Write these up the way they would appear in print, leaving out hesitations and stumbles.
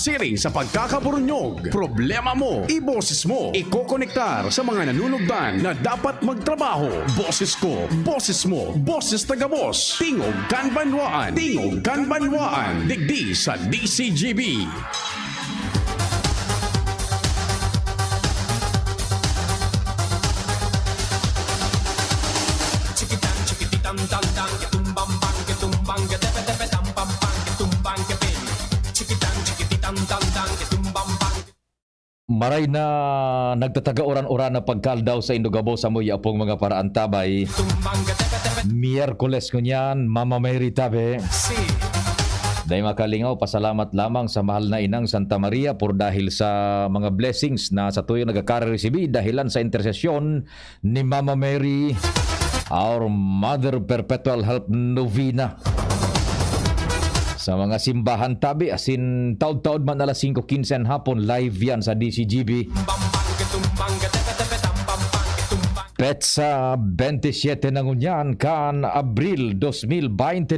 siri sa pagkakaburunyog. Problema mo, iboses mo, ikokonektar sa mga nanunugdan na dapat magtrabaho. Boses ko, boses mo, boses taga-boss. Tingog Kanbanwaan, Tingog Kanbanwaan, digdi sa DCGB. Maray na nagtatagauran-uran na pagkaldaw sa Indogabo sa muy apong mga paraan tabay. Miyerkules ko niyan, Mama Mary Tabe. Dahil makalingaw, pasalamat lamang sa mahal na inang Santa Maria por dahil sa mga blessings na sa tuyo nagkakareceive dahilan sa intersesyon ni Mama Mary, our Mother Perpetual Help Novena. Sa mga simbahan tabi, asin taod-taod man alas 5:15 hapon, live yan sa DCGB. Petsa 27 na ngunyan kan Abril 2022.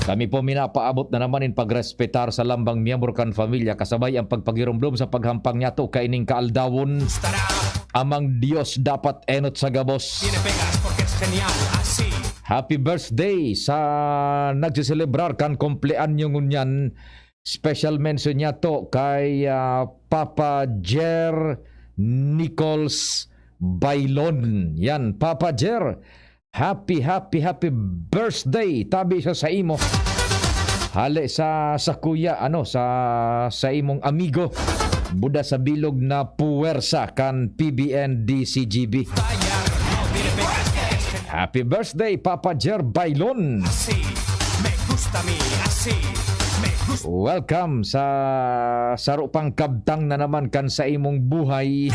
Kami po minapaabot na naman in pagrespetar sa lambang miyembro kan familia kasabay ang pagpagirumdum sa paghampang niya to kaining kaaldawon. Amang Diyos dapat enot sa gabos. Happy birthday sa nagsiselebrar kan kumpleanyo ngunyan. Special mention niya to kay Papa Jer Nichols Bailon. Yan, Papa Jer. Happy birthday. Tabi siya sa imo. Hali sa kuya, sa imong amigo. Buda sa bilog na puwersa kan PBN DCGB. Happy birthday, Papa Jer Bailon. Welcome sa sarupang kabtang na naman kan sa imong buhay.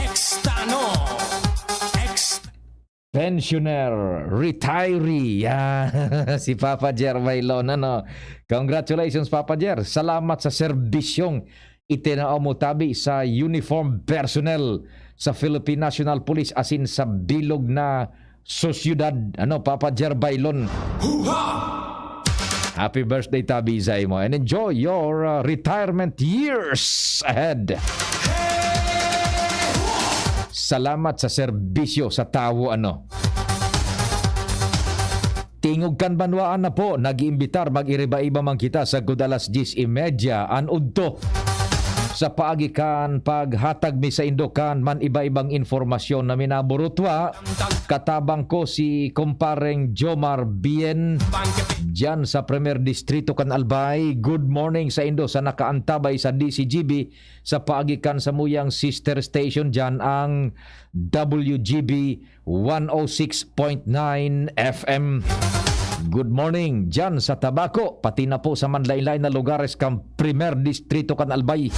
Pensioner, retiree. Si Papa Jer Bailon. Congratulations, Papa Jer. Salamat sa serbisyong itinao mo tabi sa uniform personnel sa Philippine National Police asin sa bilog na sosyudad. Papa Jer Bailon. Happy birthday tabi sa imo and enjoy your retirement years ahead. Salamat sa serbisyo sa tawo Tingog Kanbanwaan na po nag-iimbitar mag-iriba-iba man kita sa kudalas 10:30 anudto sa paagikan paghatag mi sa Indokan man iba-ibang informasyon na minaburutwa. Katabang ko si kumpareng Jomar Bien dyan sa Premier Distrito kan Albay. Good morning sa Indo sa nakaantabay sa DCGB sa paagikan sa muyang sister station dyan ang WGB 106.9 FM. Good morning dyan sa Tabaco, pati na po sa manlaylay na lugares kang Premier Distrito kan Albay.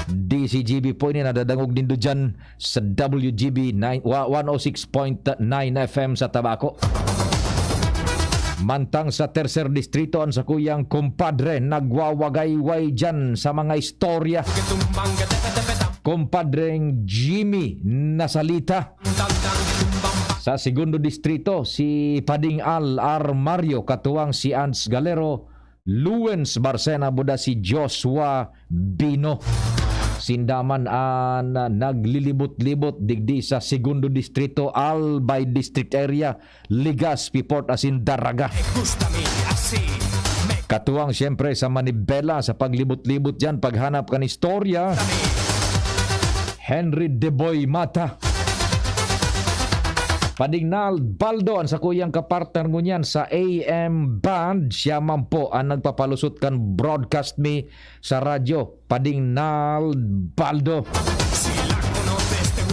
DCGB po ini nadadangog din do dyan sa WGB 106.9 FM sa Tabaco. Mantang sa Tercer Distrito ang sa kuyang kumpadre nagwawagayway dyan sa mga istorya. Kumpadreng Jimmy Nasalita. Sa Segundo Distrito, si Pading Al Mario, katuwang si Ans Galero, Luwens Barcena, buda si Joshua Bino. Sindaman an naglilibot-libot digdi sa Segundo Distrito, Albay District Area, Legazpi Port asin Daraga. Katuwang siyempre sa Manibela sa paglibot-libot dyan, paghanap kan istorya, Henry Deboy Mata. Padignal Baldo ang sa kuyang kapartner mo niyan sa AM Band. Siya man po ang nagpapalusot kan broadcast me sa radyo. Padignal Baldo.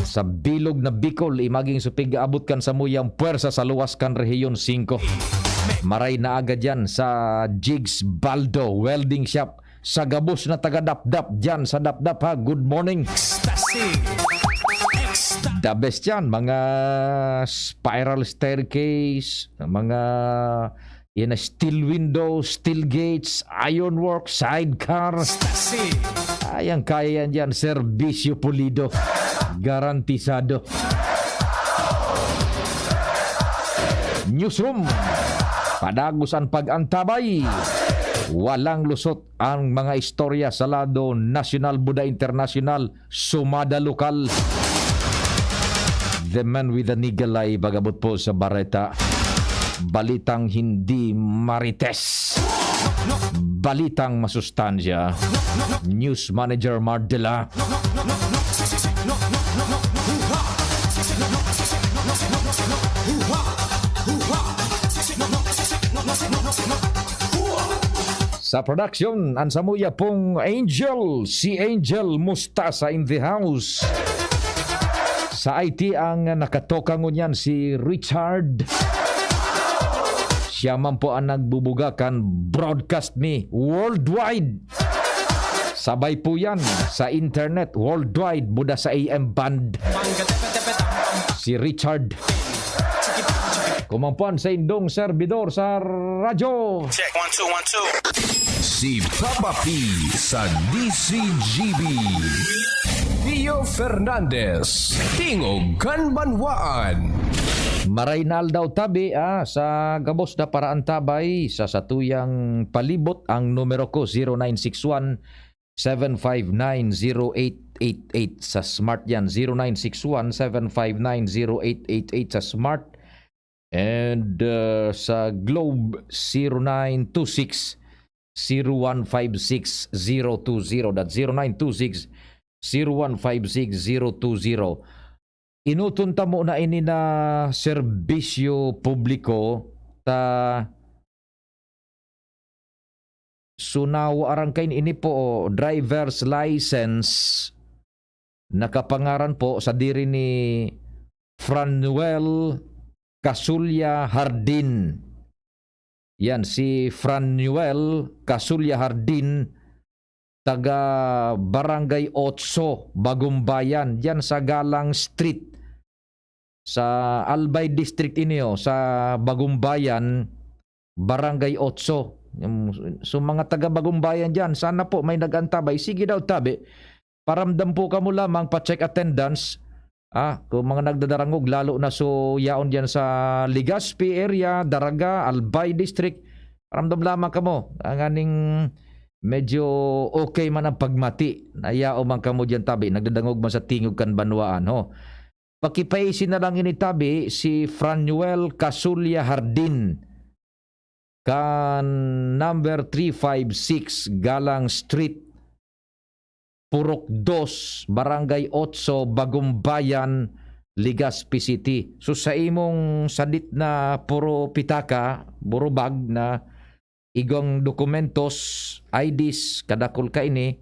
Sa bilog na Bicol, imaging supig abot kan sa muyang puwersa sa luwas kan Rehiyon 5. Maray na agad yan sa Jigs Baldo Welding Shop. Sa gabos na taga-dap-dap dyan sa dap-dap ha. Good morning. The best yan, mga spiral staircase, mga steel windows, steel gates, ironwork, sidecar. Ayang kaya yan dyan, serbisyo pulido, garantisado. Newsroom, padagos ang pag-antabay. Walang lusot ang mga istorya sa lado national buda international sumada lokal. The man with the niggle ay bagabot po sa bareta. Balitang hindi marites. Balitang masustansya. News Manager Mardela. Sa production, ang samuya pong Angel, si Angel Mustasa in the house. Sa IT ang nakatoka ngunyan si Richard. Siya man po ang nagbubugakan broadcast me worldwide. Sabay po yan sa internet worldwide buda sa AM band. Si Richard. Kumampuan sa indong servidor sa radyo. Check, 1 2 1 2. Si Papa P sa DCGB. Pio Fernandez, Tingog Kanbanwaan. Maraynal daw tabi sa gabos na paraan tabay sa satuyang palibot ang numero ko 0961 7590888 sa smart yan 0961 7590888 sa smart and sa Globe 0926 0156020 that's 0926 0156020. Inutunta mo na ini na serbisyo publiko ta sunaw arangkain ini po driver's license nakapangaran po sa diri ni Franuel Casulya Hardin. Yan si Franuel Casulya Hardin, taga Barangay 8, Bagumbayan, diyan sa Galang Street sa Albay District inyo sa Bagumbayan, Barangay 8. So mga taga Bagumbayan diyan, sana po may nagantabay. Sige daw tabi. Paramdam po kamo lamang pa-check attendance. Kung mga nagdadarangog lalo na so yaon diyan sa Legazpi area, Daraga, Albay District, paramdam lamang kamo. Ang aning medyo okay man ang pagmati. Nayao man kamo diyan tabi, nagdadangog man sa tingog Kanbanwaan ho. Pakipaisin na lang ini tabi si Franuel Casulya Hardin kan number 356 Galang Street, Purok 2, Barangay 8, Bagumbayan, Legazpi City. So sa imong sadit na puro pitaka, puro bag na igong dokumentos, IDs, kadakol ka ini,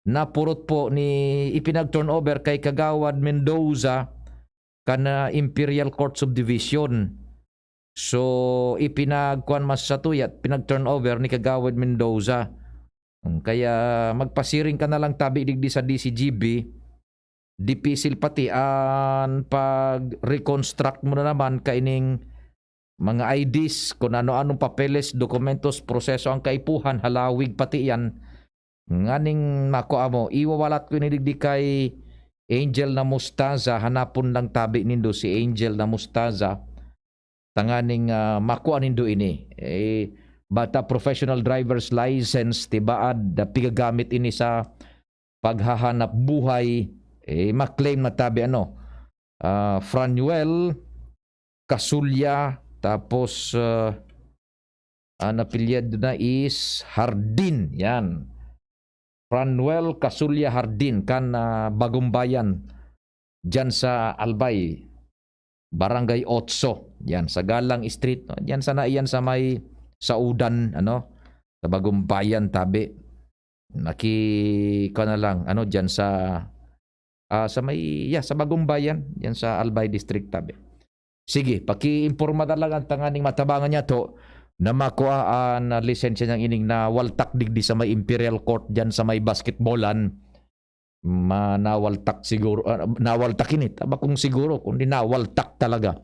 napurot po ni ipinag-turnover kay Kagawad Mendoza kana Imperial Court Subdivision. So ipinagkuan mas sa tuyat, pinag-turnover ni Kagawad Mendoza. Kaya magpasiring ka na lang tabi digdi sa DCGB. Dipisil pati ang pag-reconstruct mo na naman kaining mga IDs, kung ano-anong papeles, dokumentos, proseso ang kaipuhan, halawig pati yan. Nganing nakuha mo, iwawalat ko nidigdi kay Angel na Mustaza, hanapon lang tabi nindo si Angel na Mustaza. Tanganing makuha nindo ini. Bata professional driver's license, tibaad, pigagamit ini sa paghahanap buhay, maklaim na tabi Franuel Casulya, tapos napilyad na is Hardin, yan. Franuel Casulya Hardin kan Bagumbayan diyan sa Albay, Barangay 8, yan sa Galang Street, yan sana iyan sa may Saudan, sa Bagumbayan tabi. Ka na lang diyan sa may sa Bagumbayan, yan sa Albay District tabi. Sige, paki-imporma na lang ang tanganing matabangan niya to na makuha na lisensya niyang ining na waltak digdi sa may Imperial Court diyan sa may basketballan. Nawaltak siguro, nawaltak ini, taba kung siguro kundi nawaltak talaga.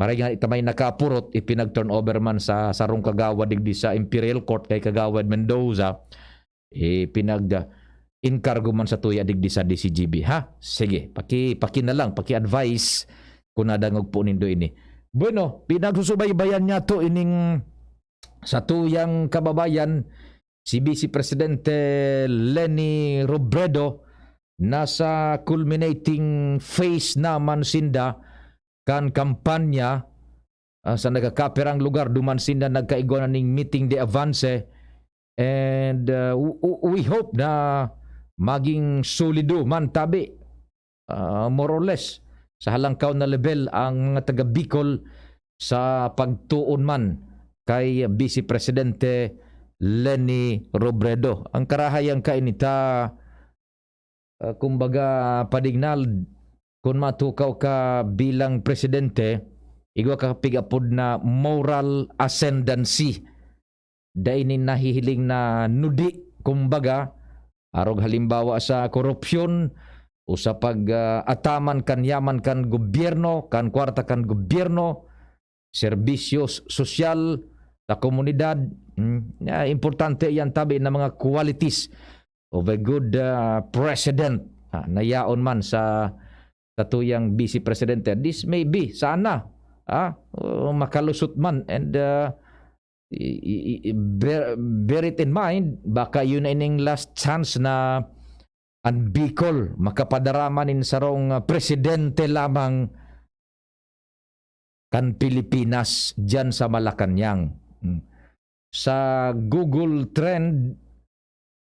Maray nga itamay nakapurot, ipinag-turnover man sa sarong Kagawad digdi sa Imperial Court kay Kagawad Mendoza, pinag-incargo man sa tuya digdi sa DCGB, ha? Sige, paki na lang, paki-advise kung nadangog po nindo ini. Bueno, pinagsusubaybayan niya to ining sa tuyang kababayan si Vice Presidente Leni Robredo nasa culminating phase naman sinda kan kampanya sa nagakaperang lugar duman sinda nagkaigwa ning meeting de avance, and we hope na maging solido man tabi, more or less sa halangkaw na level ang mga taga Bicol sa pagtuon man kay Vice Presidente Leni Robredo. Ang karahayang kainita, kumbaga padignal kung matukaw ka bilang presidente, igwa ka pigapod na moral ascendancy. Dainin nahihiling na nudi, kumbaga, arog halimbawa sa korupsyon o sa pag-ataman kan yaman kan gobyerno, kan kwarta kan gobyerno, serbisyos sosyal sa komunidad. Importante yan tabi na mga qualities of a good president na yaon man sa tatuyang Vice Presidente. This may be, sana, makalusot man, and bear it in mind, baka yun na ining last chance na ang Bicol makapadaraman in sarong presidente lamang kan Pilipinas dyan sa Malacanang. Sa Google Trend,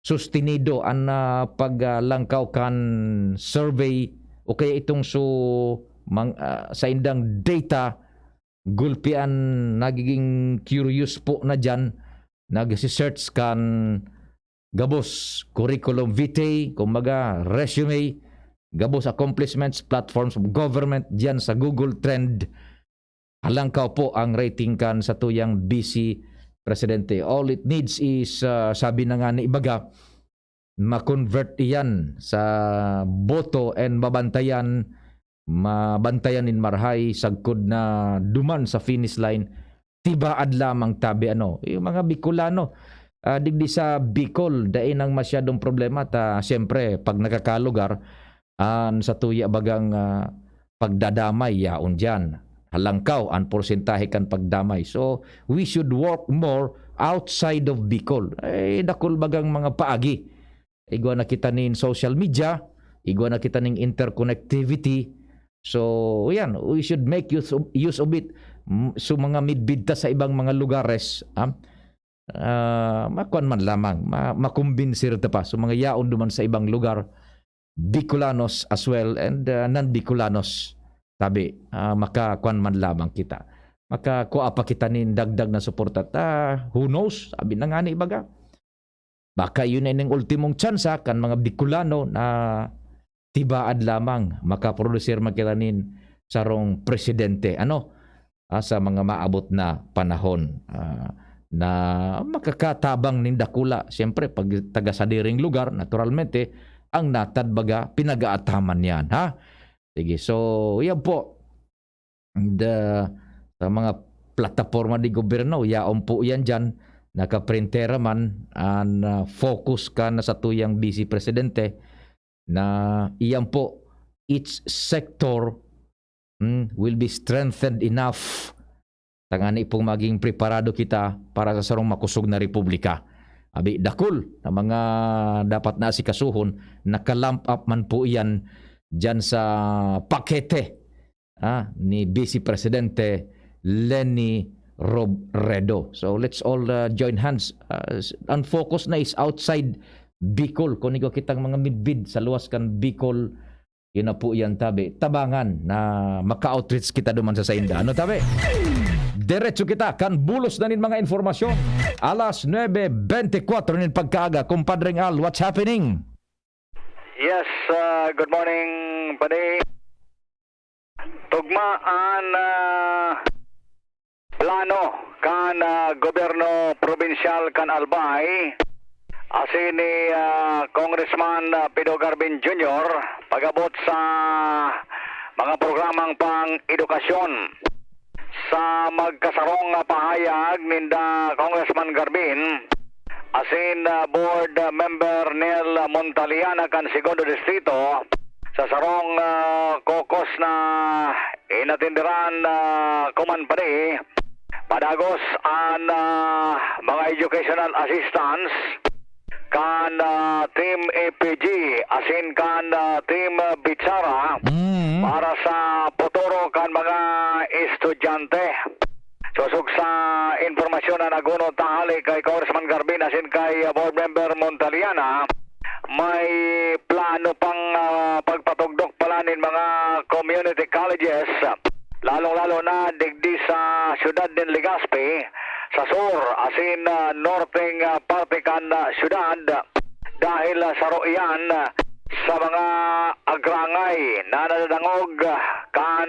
sustinido ang paglangkaw kan survey o kaya itong sa indang data, gulpian nagiging curious po na dyan, nag-search kan gabos curriculum vitae, kumbaga resume, gabos accomplishments, platforms of government dyan sa Google Trend. Halangkaw po ang rating kan sa tuyang Vice Presidente. All it needs is, sabi na nga ni Ibaga, ma-convert iyan sa boto and mabantayan in marhay sagkod na duman sa finish line, tibaad lamang tabi yung mga Bicolano. Digdi sa Bicol, dain ang masyadong problema siyempre pag nakakalugar sa tuya bagang pagdadamay yaon dyan. Halangkaw ang porsentahe kan pagdamay. So we should work more outside of Bicol. Dakol bagang mga paagi. Igwa na kita nin social media, igwa na kita ning interconnectivity. So yan, we should make use of it. So mga midbidta sa ibang mga lugares, makuan man lamang, makumbinsir ta pa. So mga yaon duman sa ibang lugar, Bicolanos as well, and non-Bicolanos, tabi, makakuan man lamang kita. Makakuha pa kita nin dagdag na suporta. Who knows? Sabi na nga ni Ibaga. Baka yun ay ng ultimong tsansa kan mga Bicolano na tibaad lamang makaproducer makitanin sarong presidente sa mga maabot na panahon na makakatabang ning dakula. Siyempre pag taga sadiring lugar, naturalmente ang natad baga pinagaataman yan, ha. Sige, so yan po sa mga plataforma di gobyerno, yaon po yan dyan, nakaprintera man an focus ka na sa tuyang Vice Presidente na iyan po, each sector will be strengthened enough tangani pong maging preparado kita para sa sarong makusog na republika. Abi dakul na mga dapat na asikasuhon, nakalamp up man po iyan dyan sa pakete ni Vice Presidente Leni Robredo. So let's all join hands. Ang focus na is outside Bicol. Kung ikaw kitang mga midbid sa luwas kan Bicol, yun na po yan tabi. Tabangan na maka-outreach kita duman sa Sainda. Tabi? Diretso kita kan bulos na nin mga informasyon. Alas 9:24 nin pagkaaga. Kumpadring Al, what's happening? Yes, good morning, Pade. Tugmaan plano kan gobyerno provincial kan Albay asin ni Congressman Pido Garbin Jr. pagabot sa mga programang pang-edukasyon sa magkasarong pahayag ninda Congressman Garbin asin board member Nel Montaliana kan Segundo Distrito sa sarong kokos na inatindiran kuman Pade padagos ang mga educational assistants kan Team APG asin kan Team Bitsara para sa potoro kan mga estudyante. Susog sa informasyon na nagunod tanghali kay Congressman Garbin asin kay Board Member Montaliana, may plano pang pagpatugdok pala ng mga community colleges, lalong-lalo na digdi sa siyudad ng Legazpi, sa sur asin norteng parte kan siyudad, dahil sa roiyan sa mga agrangay na nadadangog kan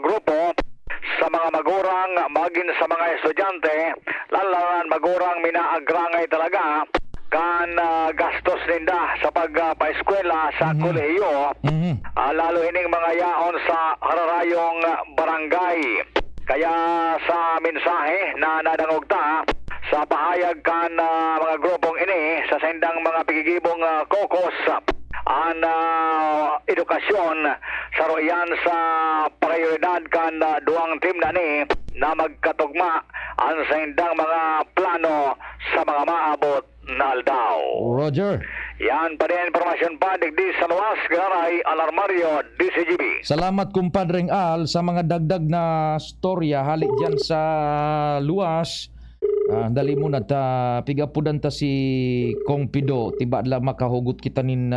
grupo sa mga magurang maging sa mga estudyante, lalaran magurang minaagrangay talaga kan gastos ninda sa pagpaeskwela sa kolehiyo, lalo hining mga yaon sa hararayong barangay. Kaya sa mensahe na nadangog ta sa pahayag kan mga grupong ini sa sendang mga pigigibong kokos ang edukasyon sa royan sa prioridad kan duang team na ni na magkatugma ang sendang mga plano sa mga maabot na aldaw. Roger. Yan pa din informasyon pa digdi sa luwas Garay Alarmario DCGB. Salamat kumpadreng Al sa mga dagdag na storya halik dyan sa luwas. Dali mo na ta pigapudan ta si Kong Pido tiba la makahugot kita nin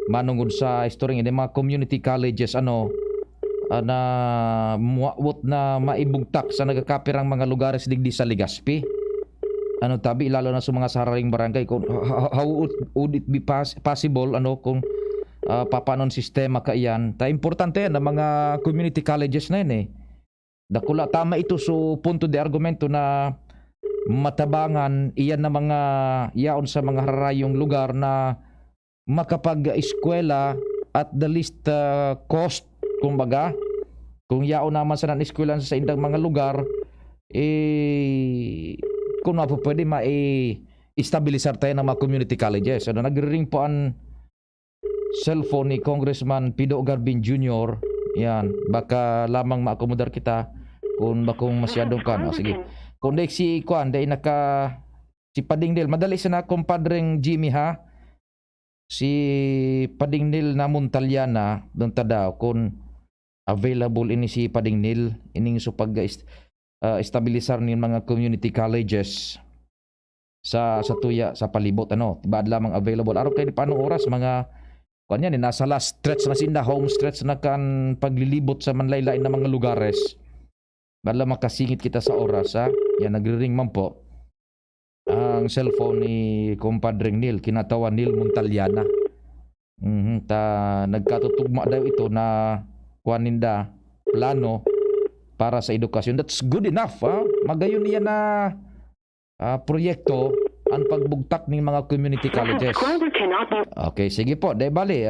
manungod sa istorya ng mga community colleges na muawot na maibugtak sa nagakapirang mga lugares digdi sa Legazpi. Tabi lalo na sa mga sararing barangay kung how would it be possible kung papanon sistema kaiyan ta importante na mga community colleges na yun dakula tama ito so punto de argumento na matabangan iyan na mga yaon sa mga hararayong lugar na makapag-eskwela at the least cost kumbaga kung yaon naman sa nan-eskwela sa indang mga lugar kung na po pwede ma-stabilisar tayo ng mga community colleges. Nagre-ring po ang cellphone ni Congressman Pido Garbin Jr. Yan, baka lamang ma-accommodar kita kung bakong masyadong kan. Sige. Kung dahil si Kwan, dahil si Padingdil, madali siya na kumpadreng Jimmy ha. Si Padingdil na Montaliana, doon tadaw, kung available ini si Padingdil, ining so stabilisar ni mga community colleges sa tuya sa palibot tibad lamang available araw kay di paano oras mga kanya ni nasa last stretch na sinda home stretch na kan paglilibot sa manlaylain na mga lugares bala makasingit kita sa oras yan nagre-ring man po ang cellphone ni kumpadreng Neil kinatawa Neil Montaliana nagkatutugma daw ito na kuaninda plano para sa edukasyon. That's good enough. Magayon niya na proyekto ang pagbugtak ng mga community colleges. Okay, sige po. Dahil bali,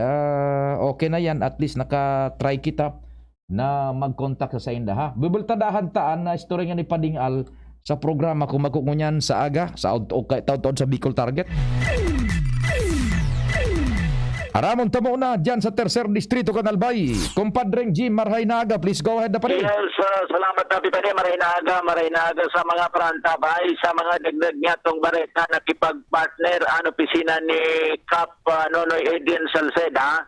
okay na yan. At least naka-try kita na mag-contact sa inda. Ha? Bibultadahan taan na istorya ni Padingal sa programa kung magkukunyan sa aga, sa taon sa Bicol Target. Aramon tamo na dyan sa tercer distrito Kanalbay. Kumpadreng Jim Marhainaga, please go ahead na pa rin. Yes, salamat na pipani Marhainaga sa mga prantabay, sa mga dagdag niya tong bareta na kipag-partner opisina ni Cap Nonoy Edin Salceda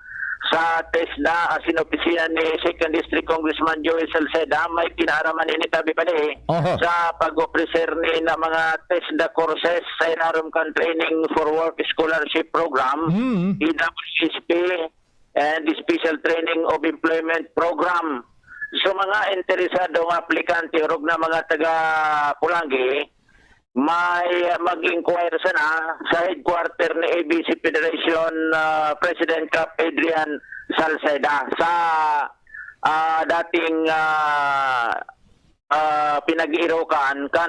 sa TESDA asin opisina ni 2nd District Congressman Joey Salceda may pinaaraman ini tabi pa sa pag-ofrecer ni na mga TESDA courses sa Inarum Kan Training for Work Scholarship Program, EWSP, and the Special Training of Employment Program. So mga interesadong aplikante o na mga taga Pulangi may mag-inquire sana sa headquarter ni ABC Federation President Cap Adrian Salceda sa dating pinag-irokan kan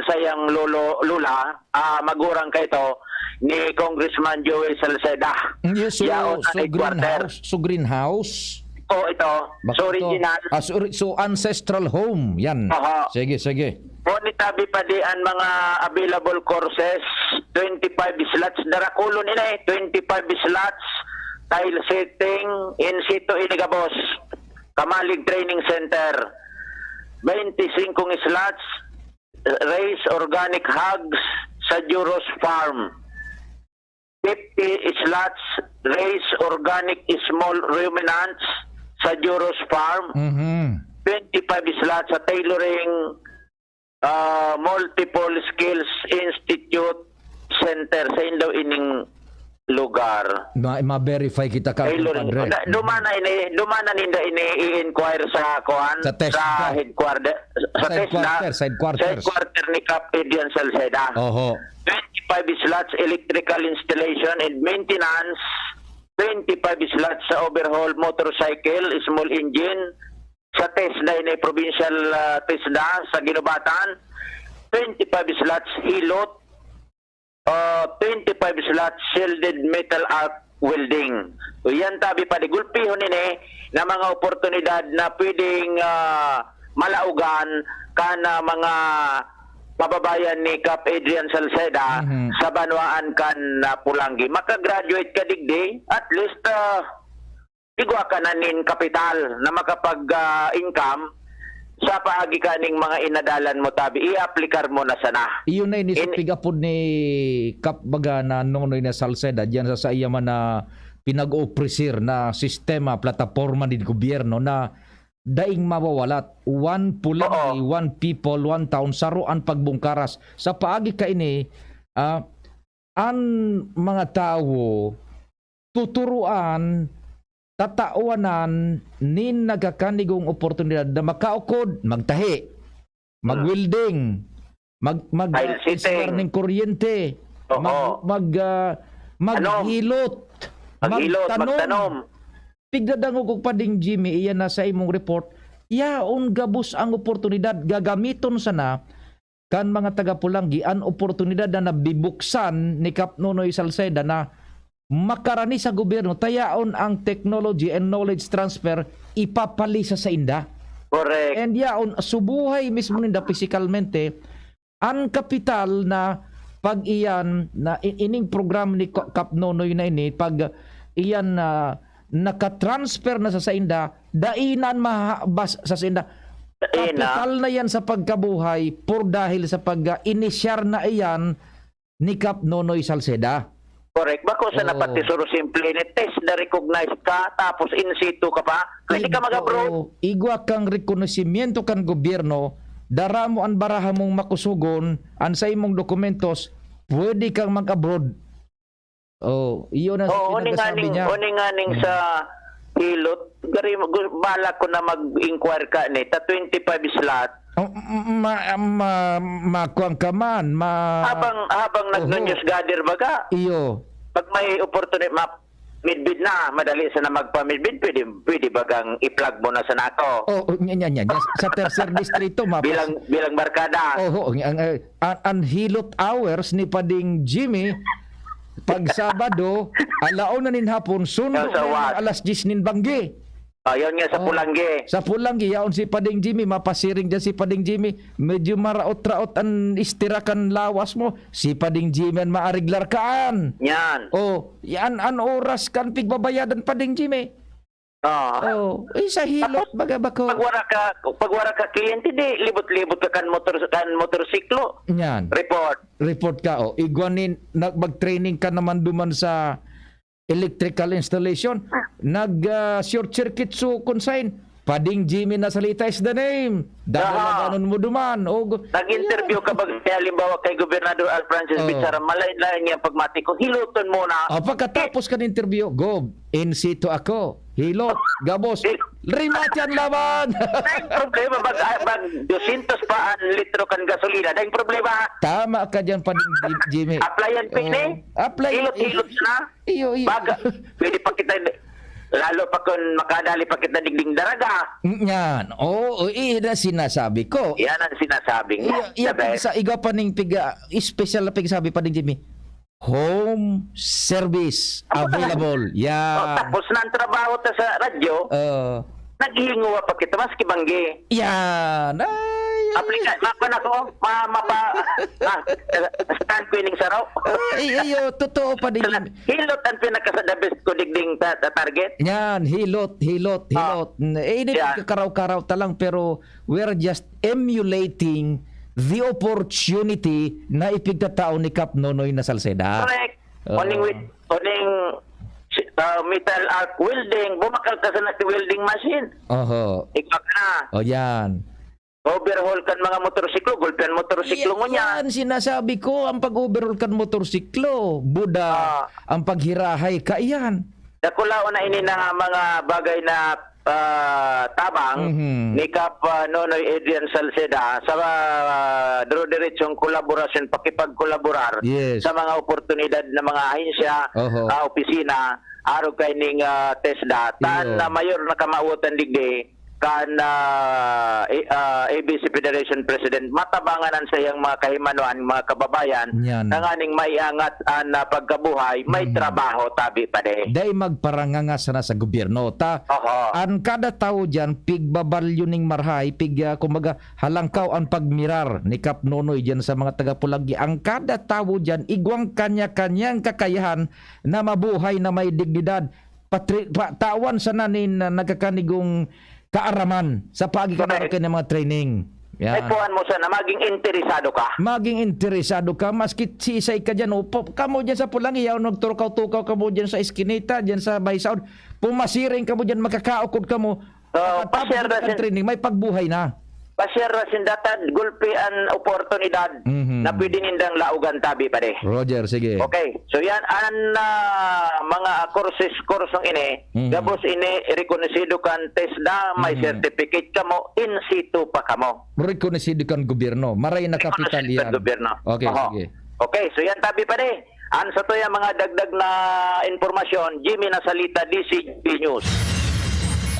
sayang lula magurang kay to ni Congressman Joey Salceda. Yes, so greenhouse. Ito. So original. So ancestral home. Yan. Sige. Monitabi pa di ang mga available courses, 25 slots, darakulon ina 25 slots, tile setting, in situ inigabos, Kamalig Training Center, 25 slots, raise organic hogs sa Juros Farm. 50 slots raise organic small ruminants sa Juros Farm. 25 slots sa Tailoring Multiple Skills Institute Center sa indaw ining lugar. Ma-verify kita ka, Tailoring. compadre. Dumana ninda ini i-inquire sa kuan Sa TESDA. headquarter sa Sa headquarters. headquarter ni Cap Edian Salceda. Oho. 25 slots electrical installation and maintenance, 25 slots sa overhaul motorcycle, small engine, sa TESDA ini provincial TESDA sa Ginubatan, 25 slots hilot, 25 slots shielded metal arc welding. So yan tabi pa digulpihon nini na mga oportunidad na pwedeng malaugan kana mga mababayan ni Cap Adrian Salceda sa Banwaan kan Pulangi. Makagraduate ka digdi, at least igwa ka na nin kapital na makapag-income sa paagi kaning mga inadalan mo tabi. I-aplikar mo na sana. Iyon na inisipigapod ni Kap Baga na Nonoy na Salceda diyan sa iya man na pinag-opresir na sistema, plataforma ni gobyerno na daing mawawalat. One Pulangi, one people, one town, saruan pagbungkaras. Sa paagi ka ini, ang mga tao tuturuan, tatauanan nin nagakanigong oportunidad na makaukod, magtahi, mag-welding, mag-installer ng kuryente, maghilot, magtanom. Pigdadangog og pading Jimmy, iyan na sa imong report, yaon gabus ang oportunidad, gagamiton sana kan mga taga-Pulangi ang oportunidad na nabibuksan ni Kap Nonoy Salceda na makarani sa gobyerno, tayaon ang technology and knowledge transfer ipapalisa sa inda. Correct. And yaon, subuhay mismo ninda physicalmente ang kapital na pag iyan, na ining program ni Kap Nonoy na ini, pag iyan na nakatransfer na sa inda, dainan mahabas sa inda. Kapital na yan sa pagkabuhay por dahil sa pag-inisyar na iyan ni Kap Nonoy Salceda. Correct. Bako sa napati suro simple ni test na recognize ka tapos in situ ka pa. Pwede ka mag-abroad. Igwa kang rekonosimiento kan gobyerno, dara mo ang baraha mong makusugon, an sa imong dokumentos, pwede kang mag-abroad. Iyon na pinagasabi niya. Uninganing sa hilot, gari bala ko na mag-inquire ka ni ta 25 slot. Makuang ka man. Habang nag-news gather baga. Iyo. Pag may opportunity, midbid na, madali sa na magpa-midbid, pwede bagang i-plug mo na sa NATO. Sa tercer distrito, bilang barkada. Ang hilot hours ni Pading Jimmy, pag Sabado, alaon na nin hapon, sundo na alas 10 nin Banggi. Yun nga sa Pulangi. Sa Pulangi, yaon si Pading Jimmy, mapasiring dyan si Pading Jimmy, medyo maraot-raot ang istirakan lawas mo, si Pading Jimmy ang maariglar kaan. Yan. Yan ang oras kan pigbabayadan Pading Jimmy. Sa hilot, baga bako. Pagwara ka kliyente, di libot-libot ka kan motorsiklo. Yan. Report ka, igwanin, mag-training ka naman duman sa electrical installation, short circuit so consign, Pading Jimmy na salita is the name. Dahil mo duman. Nag-interview ka ba, halimbawa kay Gobernador Al Francis Bichara, malain-lain niya pagmati ko, hiluton mo na. Pagkatapos ka ng interview, go, in situ ako. Hilot, gabos, rimat yan laban. Dahil problema, bag 200 pa ang litro kan gasolina. Dahil problema. Tama ka dyan, Pading Jimmy. Applyan pini. Hilot na. Iyo. Baga, pwede pa kita, lalo pa kung makadali pa kita digding daraga. Yan. Iyan sinasabi ko. Yan ang sinasabing. Sa igaw pa ning piga, special na piga sabi Pading Jimmy. Home service available. Yan. Tapos na ang trabaho ta sa radyo, naghihinguwa pa kita, maski banggi. Yan. Aplikan, mapan ako, stand ko ining saraw. Iyo, totoo pa din. Hilot ang pinakasadabis ko digding target. Yan, hilot. Hindi karaw-karaw talang, pero we're just emulating the opportunity na ipigtatao ni Kap Nonoy na Salceda. Correct. Oning metal arc welding, bumakal ka sa welding machine. Oho. Ikaw na. O yan. Overhaul kan mga motorsiklo, gulpian motorsiklo mo niya. Yan sinasabi ko, ang pag-overhaul kan motorsiklo, Buda, ang paghirahay ka yan. Nakulao na ini na mga bagay na tabang ni Kap Nonoy Adrian Salceda sa diretsong kolaborasyon, pakipagkolaborar Yes. sa mga oportunidad ng mga ahensya, Oho. opisina, araw kay ning TESDA, tan Iyo. na mayor na kamautan digdi kan ABC Federation President matabanganan sa iyang mga kahimanuan, mga kababayan, Yan. na nganing maiangat na pagkabuhay, may trabaho tabi pa de. Day magparanganga sana sa gobyerno. Oho. Ang kada tao dyan, pigbabalyo ning marhay, kumaga halangkaw ang pagmirar ni Kap Nonoy dyan sa mga taga-Pulagi. Ang kada tao dyan, igwang kanya-kanyang kakayahan na mabuhay na may dignidad. Tawan sa nanin na nagkakanigong kaaraman sa pagkakaroon ng mga training. Yan. Ay puan mo sana, maging interesado ka. Maging interesado ka, maski sisay ka dyan, upo, kamo dyan sa Pulangiyaw, nagturukaw-tukaw ka mo dyan sa Eskinita, dyan sa Baysaud, pumasiring ka mo dyan, makakaukod ka mo, Pasir na sin- training, may pagbuhay na. Pasir na sindatad, gulpi ang oportunidad na pwede nindang laugan tabi pa de. Roger, sige. Okay, so yan ang mga kursong ini, gabos ini rekonosido kan TESDA, may certificate ka mo, in situ pa ka mo. Rekonesido kan gobyerno, maray na kapital yan. Gobyerno. Okay, Oho. sige. Okay, so yan tabi pa de. Ano sa to yung mga dagdag na informasyon, Jimmy Nasalita, DCB News.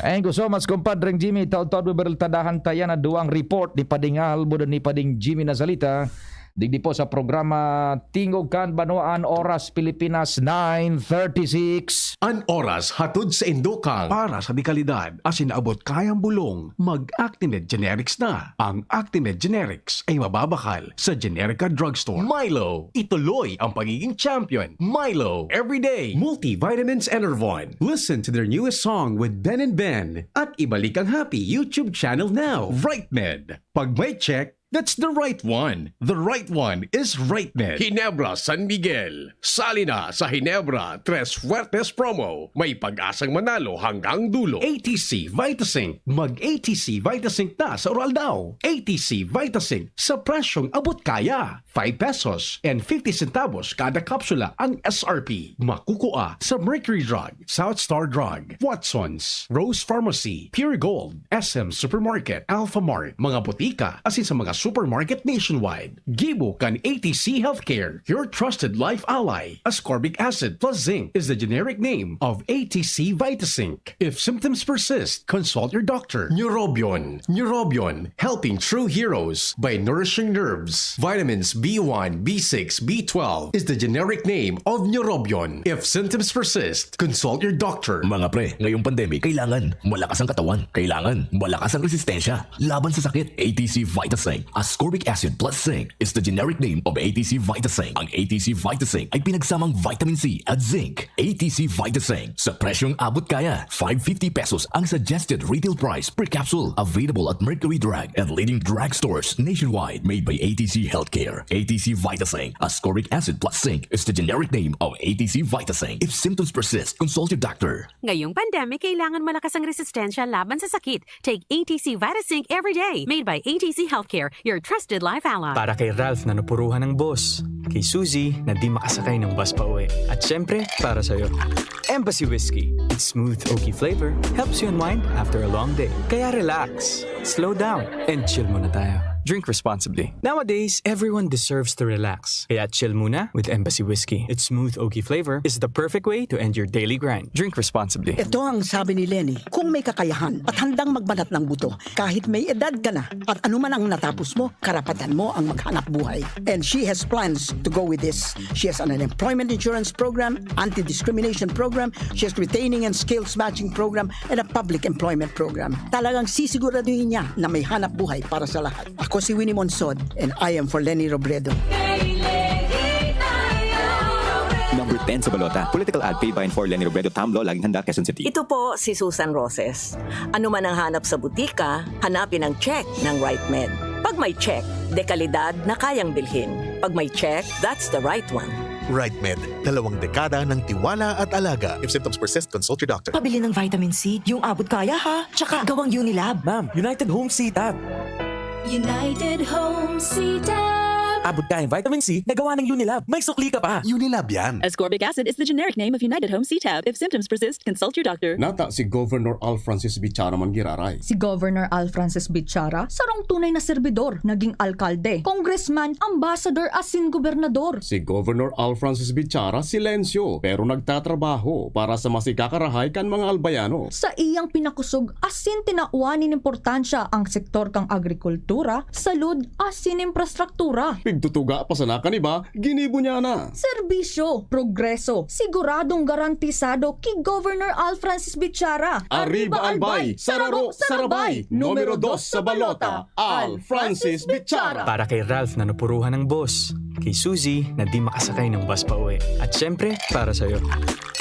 Thank you so much, compadreng Jimmy. Taon-taon bebertadahan tayo na duang report ni Pading Albo dan ni Pading Jimmy Nazalita. Digdi po sa programa Tingog Kan Banwaan, oras Pilipinas 9:36. An oras hatod sa Indokang para sa dekalidad asin abot kayang bulong mag-Actimed Generics na. Ang Actimed Generics ay mababakal sa Generica Drugstore. Milo, ituloy ang pagiging champion. Milo, everyday multivitamins Enervon. Listen to their newest song with Ben and Ben at ibalik ang happy YouTube channel now. RightMed. Pag may check, that's the right one. The right one is RightMed. Ginebra San Miguel. Sali na sa Ginebra Tres Fuertes promo. May pag-asang manalo hanggang dulo. ATC Vitasync. Mag-ATC Vitasync na sa oral daw. ATC Vitasync sa presyong abot kaya. 5 pesos and 50 centavos kada kapsula ang SRP. Makukuha sa Mercury Drug, South Star Drug, Watson's, Rose Pharmacy, Pure Gold, SM Supermarket, Alpha Mart, mga butika, asin sa mga supermarket nationwide. Gibo kan ATC Healthcare, your trusted life ally. Ascorbic acid plus zinc is the generic name of ATC Vitasync. If symptoms persist, consult your doctor. Neurobion. Neurobion, helping true heroes by nourishing nerves. Vitamins B1, B6, B12 is the generic name of Neurobion. If symptoms persist, consult your doctor. Mga pre, ngayong pandemic, kailangan malakas ang katawan. Kailangan malakas ang resistensya. Laban sa sakit, ATC Vitasync. Ascorbic acid plus zinc is the generic name of ATC Vitasync. Ang ATC Vitasync ay pinagsamang vitamin C at zinc. ATC Vitasync. Sa presyong abot kaya, 550 pesos ang suggested retail price per capsule. Available at Mercury Drug and leading drugstores nationwide. Made by ATC Healthcare. ATC Vitasync. Ascorbic acid plus zinc is the generic name of ATC Vitasync. If symptoms persist, consult your doctor. Ngayong pandemic, kailangan malakas ang resistensya laban sa sakit. Take ATC Vitasync every day. Made by ATC Healthcare, your trusted life ally. Para kay Ralph na napuruhan ng boss. Kay Suzy na di makasakay ng bus pa uwi. At syempre, para sa'yo. Embassy Whiskey. Its smooth, oaky flavor helps you unwind after a long day. Kaya relax, slow down, and chill muna tayo. Drink responsibly. Nowadays, everyone deserves to relax. Kaya chill muna with Embassy Whiskey. Its smooth, oaky flavor is the perfect way to end your daily grind. Drink responsibly. Ito ang sabi ni Lenny, kung may kakayahan at handang magbanat ng buto, kahit may edad ka na at anuman ang natapos mo, karapatan mo ang maghanap buhay. And she has plans to go with this. She has an unemployment insurance program, anti-discrimination program, she has retaining and skills matching program, and a public employment program. Talagang sisiguraduhin niya na may hanap buhay para sa lahat. Ako si Winnie Monsod, and I am for Lenny Robredo. Number 10 sa balota. Political ad paid by and for Lenny Robredo, Tamlo, laging handa, Quezon City. Ito po si Susan Roses. Ano man ang hanap sa butika, hanapin ang check ng RightMed. Pag may check, dekalidad na kayang bilhin. Pag may check, that's the right one. RightMed, 2 dekada ng tiwala at alaga. If symptoms persist, consult your doctor. Pabili ng vitamin C, yung abot kaya ha. Tsaka gawang Unilab. Ma'am, United Home C-Tab. United Home C-Tab. Abot kayang vitamin C na gawa ng Unilab. May sukli ka pa. Unilab yan. Ascorbic acid is the generic name of United Home C-Tab. If symptoms persist, consult your doctor. Nata si Governor Al Francis Bichara Mangiraray. Si Governor Al Francis Bichara, sarong tunay na serbidor, naging alkalde, congressman, ambassador, asin gobernador. Si Governor Al Francis Bichara silensyo pero nagtatrabaho para sa masikakarahay kan mga albayano. Sa iyang pinakusog, asin tinauanin importansya ang sektor kang agrikultura, salud, asin infrastruktura. Pigtutuga pa sa nakaniba, ginibo niya na. Serbisyo, progreso, siguradong garantisado kay Governor Al Francis Bichara. Arriba Albay, Sararo, Sarabay, numero 2 sa balota, Al Francis Bichara. Para kay Ralph na napuruhan ng boss, kay Suzy na di makasakay ng bus pa uwi, at syempre, para sa'yo.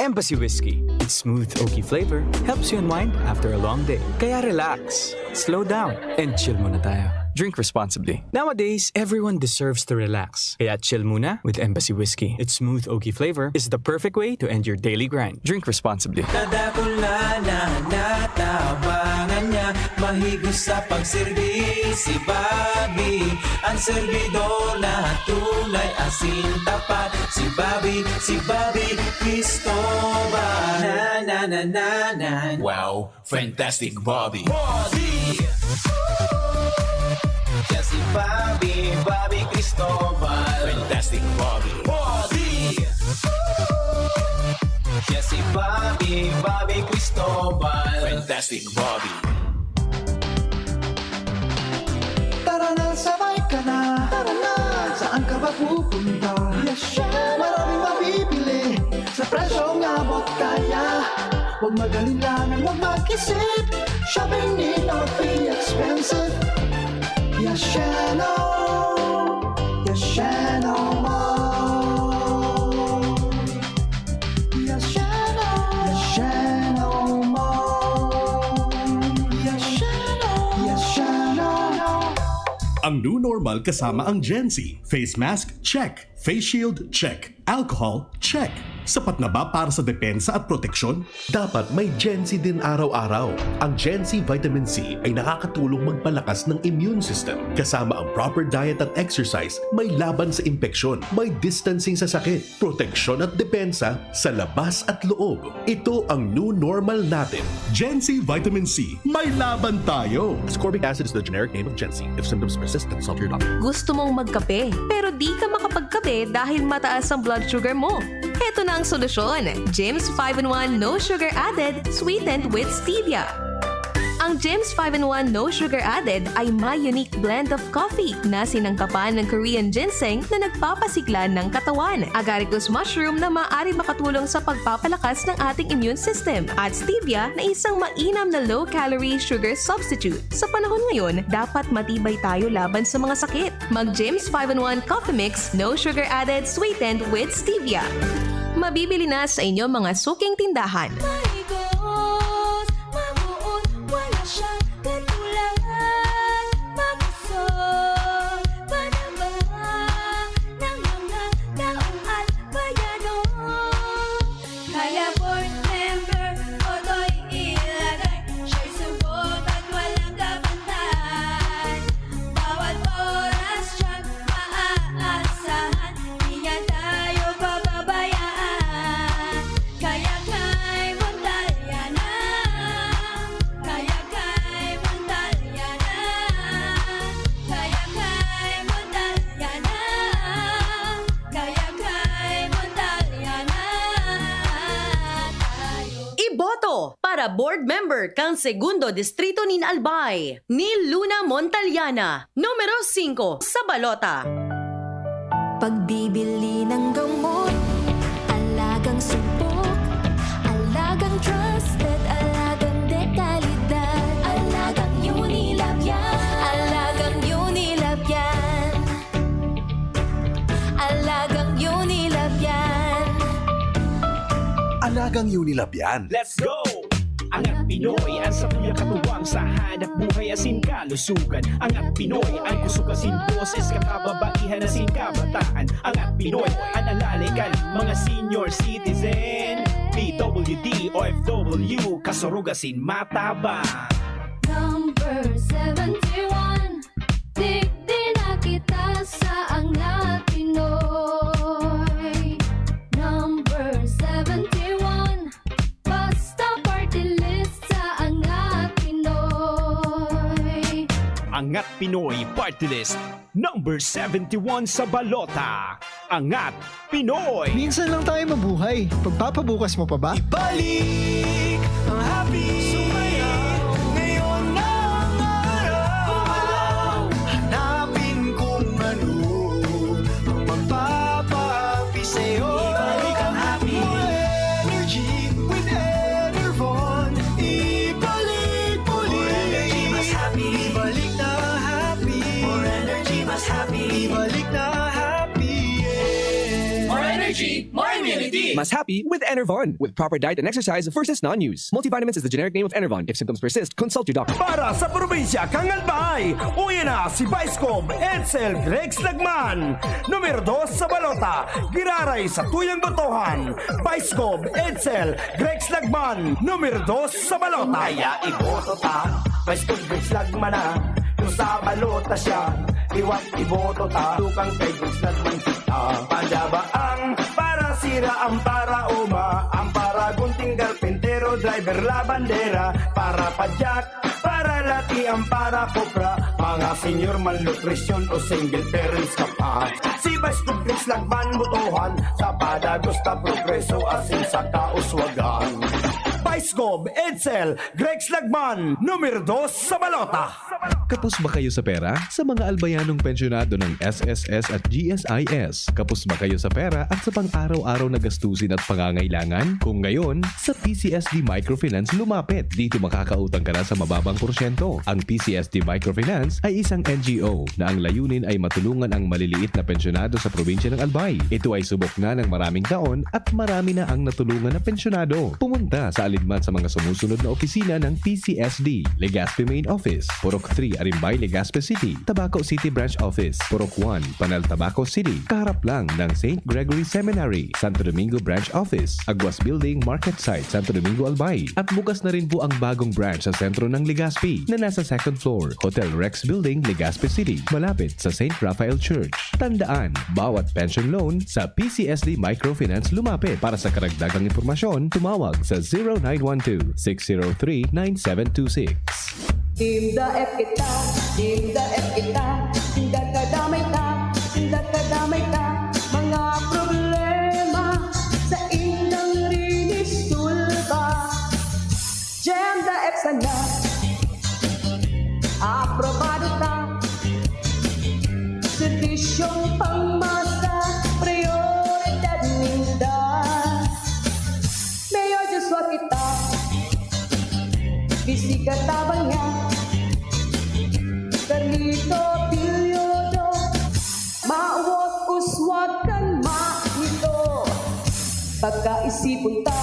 Embassy Whiskey. Its smooth, oaky flavor helps you unwind after a long day. Kaya relax, slow down, and chill muna tayo. Drink responsibly. Nowadays, everyone deserves to relax. Kaya chill muna with Embassy Whiskey. Its smooth, oaky flavor is the perfect way to end your daily grind. Drink responsibly. Nadakula na natabangan niya, mahigos sa pagserbi si Bobby. Ang servidor na tulay asin tapat, si Bobby Cristobal. Na na na na na. Wow, fantastic Bobby. Yes, si Bobby Cristobal. Fantastic Bobby. Yes, si Bobby Cristobal. Fantastic Bobby. Tara na, sabay ka na. Tara na, saan ka ba pupunta? Yes, maraming mabibili sa presyong abot kaya. Huwag mag-alilangan, huwag mag-isip. Shopping need not be expensive. Yashano Mall. Yashano Mall. Yashano. Ang new normal kasama ang Gen Z. Face mask, check. Face shield, check. Alcohol, check. Sapat na ba para sa depensa at proteksyon? Dapat may Gen Z din araw-araw. Ang Gen Z Vitamin C ay nakakatulong magpalakas ng immune system. Kasama ang proper diet at exercise, may laban sa impeksyon, may distancing sa sakit, proteksyon at depensa sa labas at loob. Ito ang new normal natin. Gen Z Vitamin C, may laban tayo! Ascorbic acid is the generic name of Gen Z. If symptoms persist, consult your doctor. Gusto mong magkape, pero di ka makapagkape dahil mataas ang blood sugar mo. Heto na ang solusyon. Jims 5-in-1 No Sugar Added, sweetened with stevia. Ang Jims 5-in-1 No Sugar Added ay may unique blend of coffee na sinangkapan ng Korean ginseng na nagpapasigla ng katawan, agaricus mushroom na maaari makatulong sa pagpapalakas ng ating immune system, at stevia na isang mainam na low-calorie sugar substitute. Sa panahon ngayon, dapat matibay tayo laban sa mga sakit. Mag Jims 5-in-1 Coffee Mix No Sugar Added, sweetened with stevia. Mabibili na sa inyong mga suking tindahan. Para board member kang Segundo Distrito ni Albay, ni Luna Montaliana, numero 5 sa balota. Pagbibili ng gamot, alagang subok, alagang trusted, alagang dekalidad, alagang Unilab yan, alagang Unilab yan, alagang Unilab yan. Alagang Unilab yan. Let's go! Angat Pinoy, ang sapuyang katuwang sa hanap buhay asin kalusugan. Angat Pinoy, ang kusog asin boses kakababaihan asin kabataan. Angat Pinoy, ang alalikan mga senior citizen. PWD, OFW, kasurugasin matabang. Number 71, digdi na kita sa Angat Pinoy. Number 71, basta party list sa Angat Pinoy. Angat Pinoy Party List number 71 sa balota. Angat Pinoy. Minsan lang tayo mabuhay. Pagpapabukas mo pa ba? Ibalik ang happy sumayaw. Ngayon na ang araw. Hanapin kung ano ang magpapapi sa'yo. Ibalik ang happy. More energy with Enervon. Ibalik ulit. More energy mas happy. Ibalik na happy. More energy mas happy. Ibalik na happy. More energy, more immunity. Mas happy with Enervon. With proper diet and exercise versus non-use. Multivitamins is the generic name of Enervon. If symptoms persist, consult your doctor. Para sa probinsya kang Albay, uwi na si Vicecob Edsel Gregs Lagman. Numero 2 sa balota, giraray sa tuyang botohan. Vicecob Edsel Gregs Lagman. Numero 2 sa balota. Kaya iboto ta, Vicecob Gregs Lagman na. Kung sa balota siya, iwag iboto ta. Tukang kay Gregs Lagman kita. Pandabaang para sira ang para uma, ang para gunting karpentero, driver la bandera, para padyak, para lati ang para kopra, mga senior malnutrition o single parents ka pa. Si Vice Gregs Lagman botohan, sa Padagusta Progreso asin sa kauswagan. Vicecob Edsel Gregs Lagman, numero 2 sa balota. Kapos ba kayo sa pera? Sa mga albayanong pensyonado ng SSS at GSIS, kapos ba kayo sa pera at sa pang-araw-araw na gastusin at pangangailangan? Kung ngayon, sa PCSD Microfinance lumapit. Dito makakautang ka na sa mababang porsyento. Ang PCSD Microfinance ay isang NGO na ang layunin ay matulungan ang maliliit na pensyonado sa probinsya ng Albay. Ito ay subok na ng maraming taon at marami na ang natulungan na pensyonado. Pumunta sa alinman sa mga sumusunod na opisina ng PCSD: Legazpi Main Office, Purok 3, Arimbay, Legazpi City; Tabaco City Branch Office, Purok 1, Panal, Tabaco City; kaharap lang ng St. Gregory Seminary, Santo Domingo Branch Office; Aguas Building, Market Site, Santo Domingo, Albay. At bukas na rin po ang bagong branch sa sentro ng Legazpi na nasa 2nd floor, Hotel Rex Building, Legazpi City, malapit sa St. Raphael Church. Tandaan, bawat pension loan sa PCSD Microfinance lumapit. Para sa karagdagang impormasyon, tumawag sa 0912-603-9726. Team the F kita, Team the F kita, hindi kadamay ka, hindi kadamay ka, mga problema sa inyong rinisulba. Jam the F sana, aprobado ka, sedisyong pangmasa, prioridad ninda. Mayor Joshua kita, bisika tabang niya, Carlito Pilyodo, mawag uswag kan maito. Pagkaisipon ta,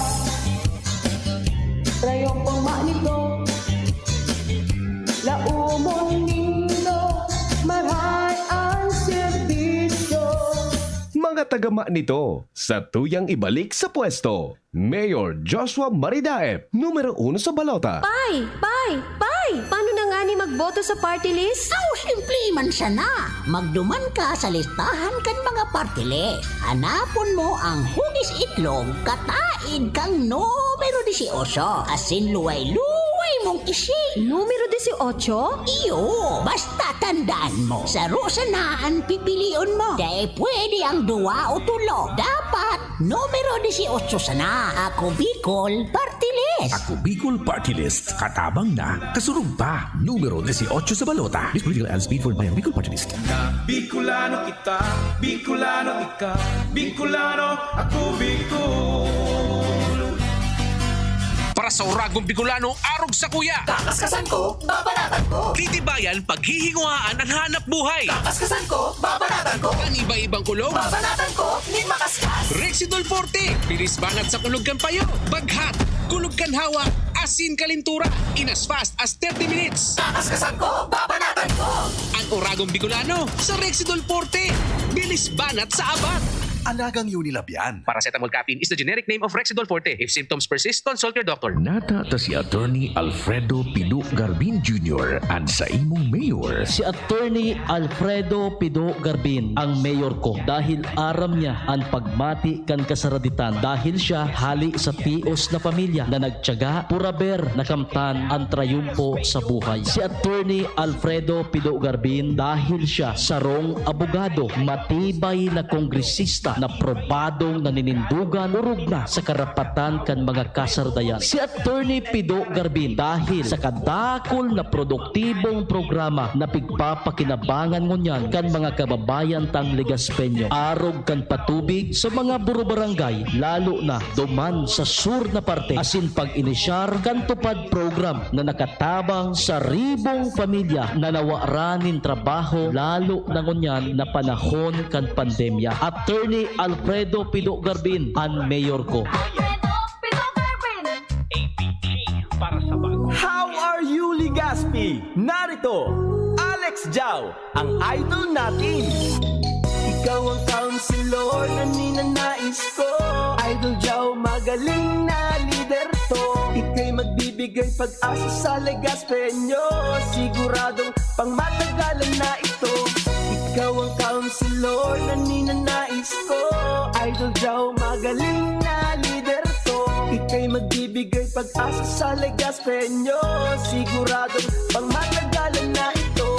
trayong pang manito, laumon nindo, marhay ang serbisyo. Mga tagama nito, sa tuyang ibalik sa pwesto, Mayor Joshua Maridaep, numero 1 sa balota. Pai! Paano na nga ni magboto sa party list? Simple man siya na. Magduman ka sa listahan kan mga party list. Hanapon mo ang hugis itlog, katain kang numero 18. Asin luway-luway mong isi. Numero 18? Iyo, basta tandaan mo. Sa rosanaan pipiliun mo. Dahil pwede ang 2 o 3. Dapat numero 18 sana. Ako Bicol Party List. Ako Bicol Party List. Katabang na, kasurog pa. Numero 18 sa balota. This political ad speed for Bayang Bicol Party List. Bicolano kita, Bicolano ika, Bicolano, ako Bicol. Para sa Uragong Bicolano, arog sa kuya. Kakaskasan ko, babanatan ko. Titibayan, paghihinguhaan ang hanap buhay. Kakaskasan ko, babanatan ko. Paniba-ibang kulog. Babanatan ko, nin makaskas. Rexidol Forte, bilis banat sa kulog kan payo. Baghat, kulog kan hawa, asin kalintura. In as fast as 30 minutes. Kakaskasan ko, babanatan ko. Ang Uragong Bicolano sa Rexidol Forte. Bilis banat sa abat. Alagang Unilab yan. Paracetamol caffeine is the generic name of Rexidol Forte. If symptoms persist, consult your doctor. Nata ta si Attorney Alfredo Pido Garbin Jr. and sa imong mayor. Si Attorney Alfredo Pido Garbin ang mayor ko dahil aram niya ang pagmati kan kasaraditan dahil siya hali sa tios na pamilya na nagtiyaga puraber na kamtan ang trayumpo sa buhay. Si Attorney Alfredo Pido Garbin dahil siya sarong abogado, matibay na kongresista na probadong naninindugan urog na sa karapatan kan mga kasardayan. Si Attorney Pido Garbin dahil sa kadakol na produktibong programa na pigpapakinabangan ngunyan kan mga kababayan tang Legaspeño. Arog kan patubig sa mga buro-barangay lalo na duman sa sur na parte asin pag-inisyar kan tupad program na nakatabang sa ribong pamilya na nawaranin trabaho lalo na ngunyan na panahon kan pandemya. Attorney Alfredo Pido Garbin ang mayor ko. How are you, Ligaspi? Narito, Alex Jau, ang idol natin. Ikaw ang counselor na ninanais ko. Idol Jau, magaling na leader to. Ika'y magbibigay pag-asa sa Legaspeño. Siguradong pangmatagalan na ito. Ikaw ang counselor na ninanais ko. Idol Jau, magaling na leader to. Ika'y magbibigay pag-asa sa Legaspeño. Siguradong pangmatagalan na ito.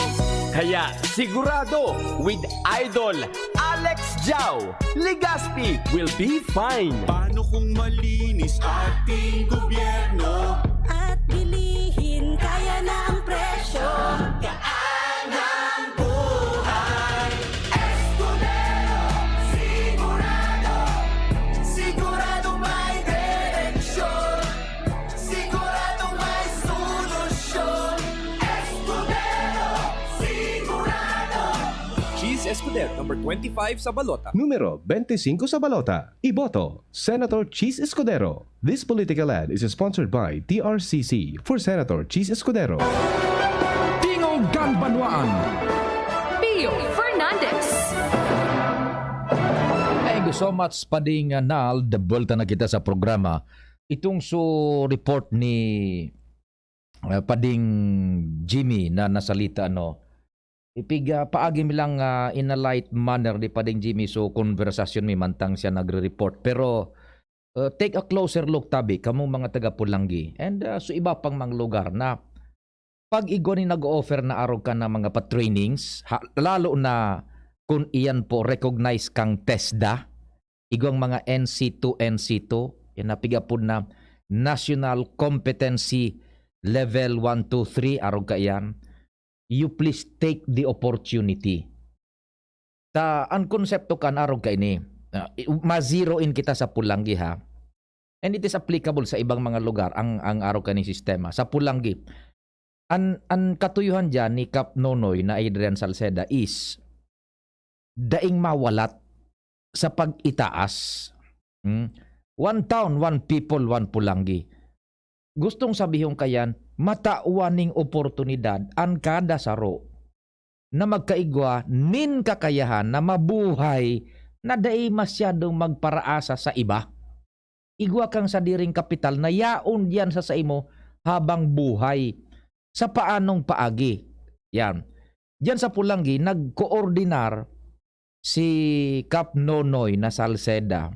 Kaya sigurado with Idol Alex Jau, Legaspi will be fine. Paano kung malinis ating gobyerno? At bilihin kaya na ang presyo. Gaan ang buhay. Escudero, sigurado. Sigurado may direksyon. Sigurado may solusyon. Escudero, sigurado. Cheese Escudero, number 25 sa balota. Numero 25 sa balota. Iboto, Senator Cheese Escudero. This political ad is sponsored by TRCC for Senator Cheese Escudero. Tingog Ganbanwaan. Pio Fernandez. Thank you so much, Pading Nal. Debulta na kita sa programa. Itong report ni Pading Jimmy na nasalita, paagi mi lang in a light manner di Pading Jimmy so konversasyon mi mantang siya nagre-report. Pero take a closer look tabi kamong mga taga Pulangi and so iba pang mga lugar na pag igo ni nag-offer na araw ka na mga pa-trainings, lalo na kung iyan po recognize kang TESDA, igong mga NC2, yan napiga po na National Competency Level 1, 2, 3, araw ka yan, you please take the opportunity. Ang konsepto kan araw ka ini, ma-zero in kita sa Pulangi ha, and it is applicable sa ibang mga lugar, ang araw ka ni sistema. Sa Pulangi, ang katuyuhan dyan ni Kap Nonoy na Adrian Salceda is daing mawalat sa pag-itaas. One town, one people, one Pulangi. Gustong sabihin kayan, matauwaning oportunidad ang kada saro na magkaigwa nin kakayahan na mabuhay na daing masyadong magparaasa sa iba. Igwa kang sa diring kapital na yaon diyan sa imo habang buhay. Sa paanong paagi? Yan. Diyan sa Pulangi, nagkoordinar si Kap Nonoy na Salceda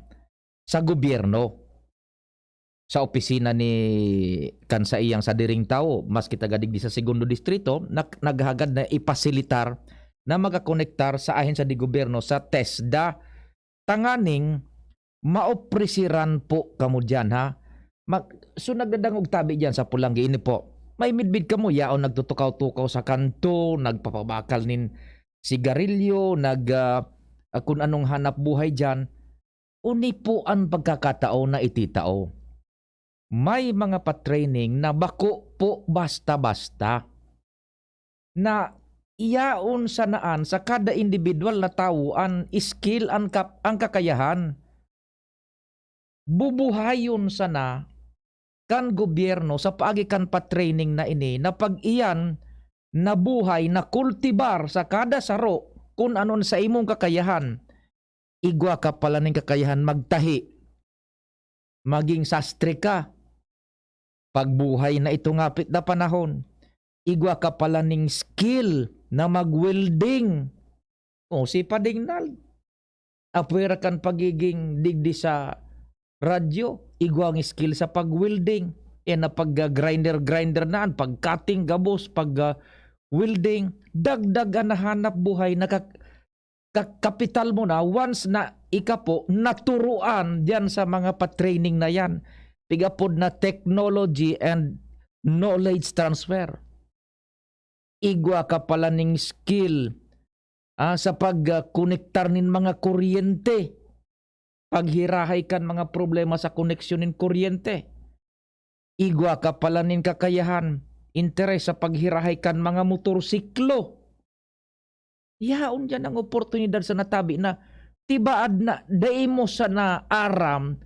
sa gobyerno. Sa opisina ni Kansaiyang sa diring tao, mas kita gadig sa segundo distrito, naghagad na ipasilitar na magakonektar sa ahensa di gobyerno sa TESDA. Tanganing, maopresiran po kamo dyan ha. So nagdadangog tabi dyan sa Pulangi, ini po. May midbid ka mo, yaon nagtutukaw-tukaw sa kanto, nagpapabakal nin sigarilyo, kung anong hanap buhay dyan. Uni po ang pagkakatao na ititao. may mga pa-training na bako po basta-basta na iyaon sa naan sa kada individual na tao ang skill, ang kakayahan. Bubuhayon sana kan gobyerno sa paagi kan pa-training na ini na pag iyan nabuhay na kultibar sa kada saro kung anon sa imong kakayahan. Igwa ka pala ng kakayahan magtahi. Maging sastre ka. Pagbuhay na ito ngapit na panahon. Igwa ka pala ng skill na mag-welding. O si Padingnal. Apwera kan pagiging digdi sa radyo. Igwa ang skill sa pag-welding. Na pag-grinder naan, pag-cutting gabos, pag-welding. Dagdag na hanap buhay na kapital mo na once na ikapo naturuan diyan sa mga pa-training na yan. Pigapod na technology and knowledge transfer. Igwa ka pala ning skill sa pag-konektar nin mga kuryente. Paghirahay kan mga problema sa koneksyon nin kuryente. Igwa ka pala nin kakayahan, interes sa paghirahay kan mga motorsiklo. Yaon dyan ang oportunidad sa natabi na tibaad na day mo sa naaram,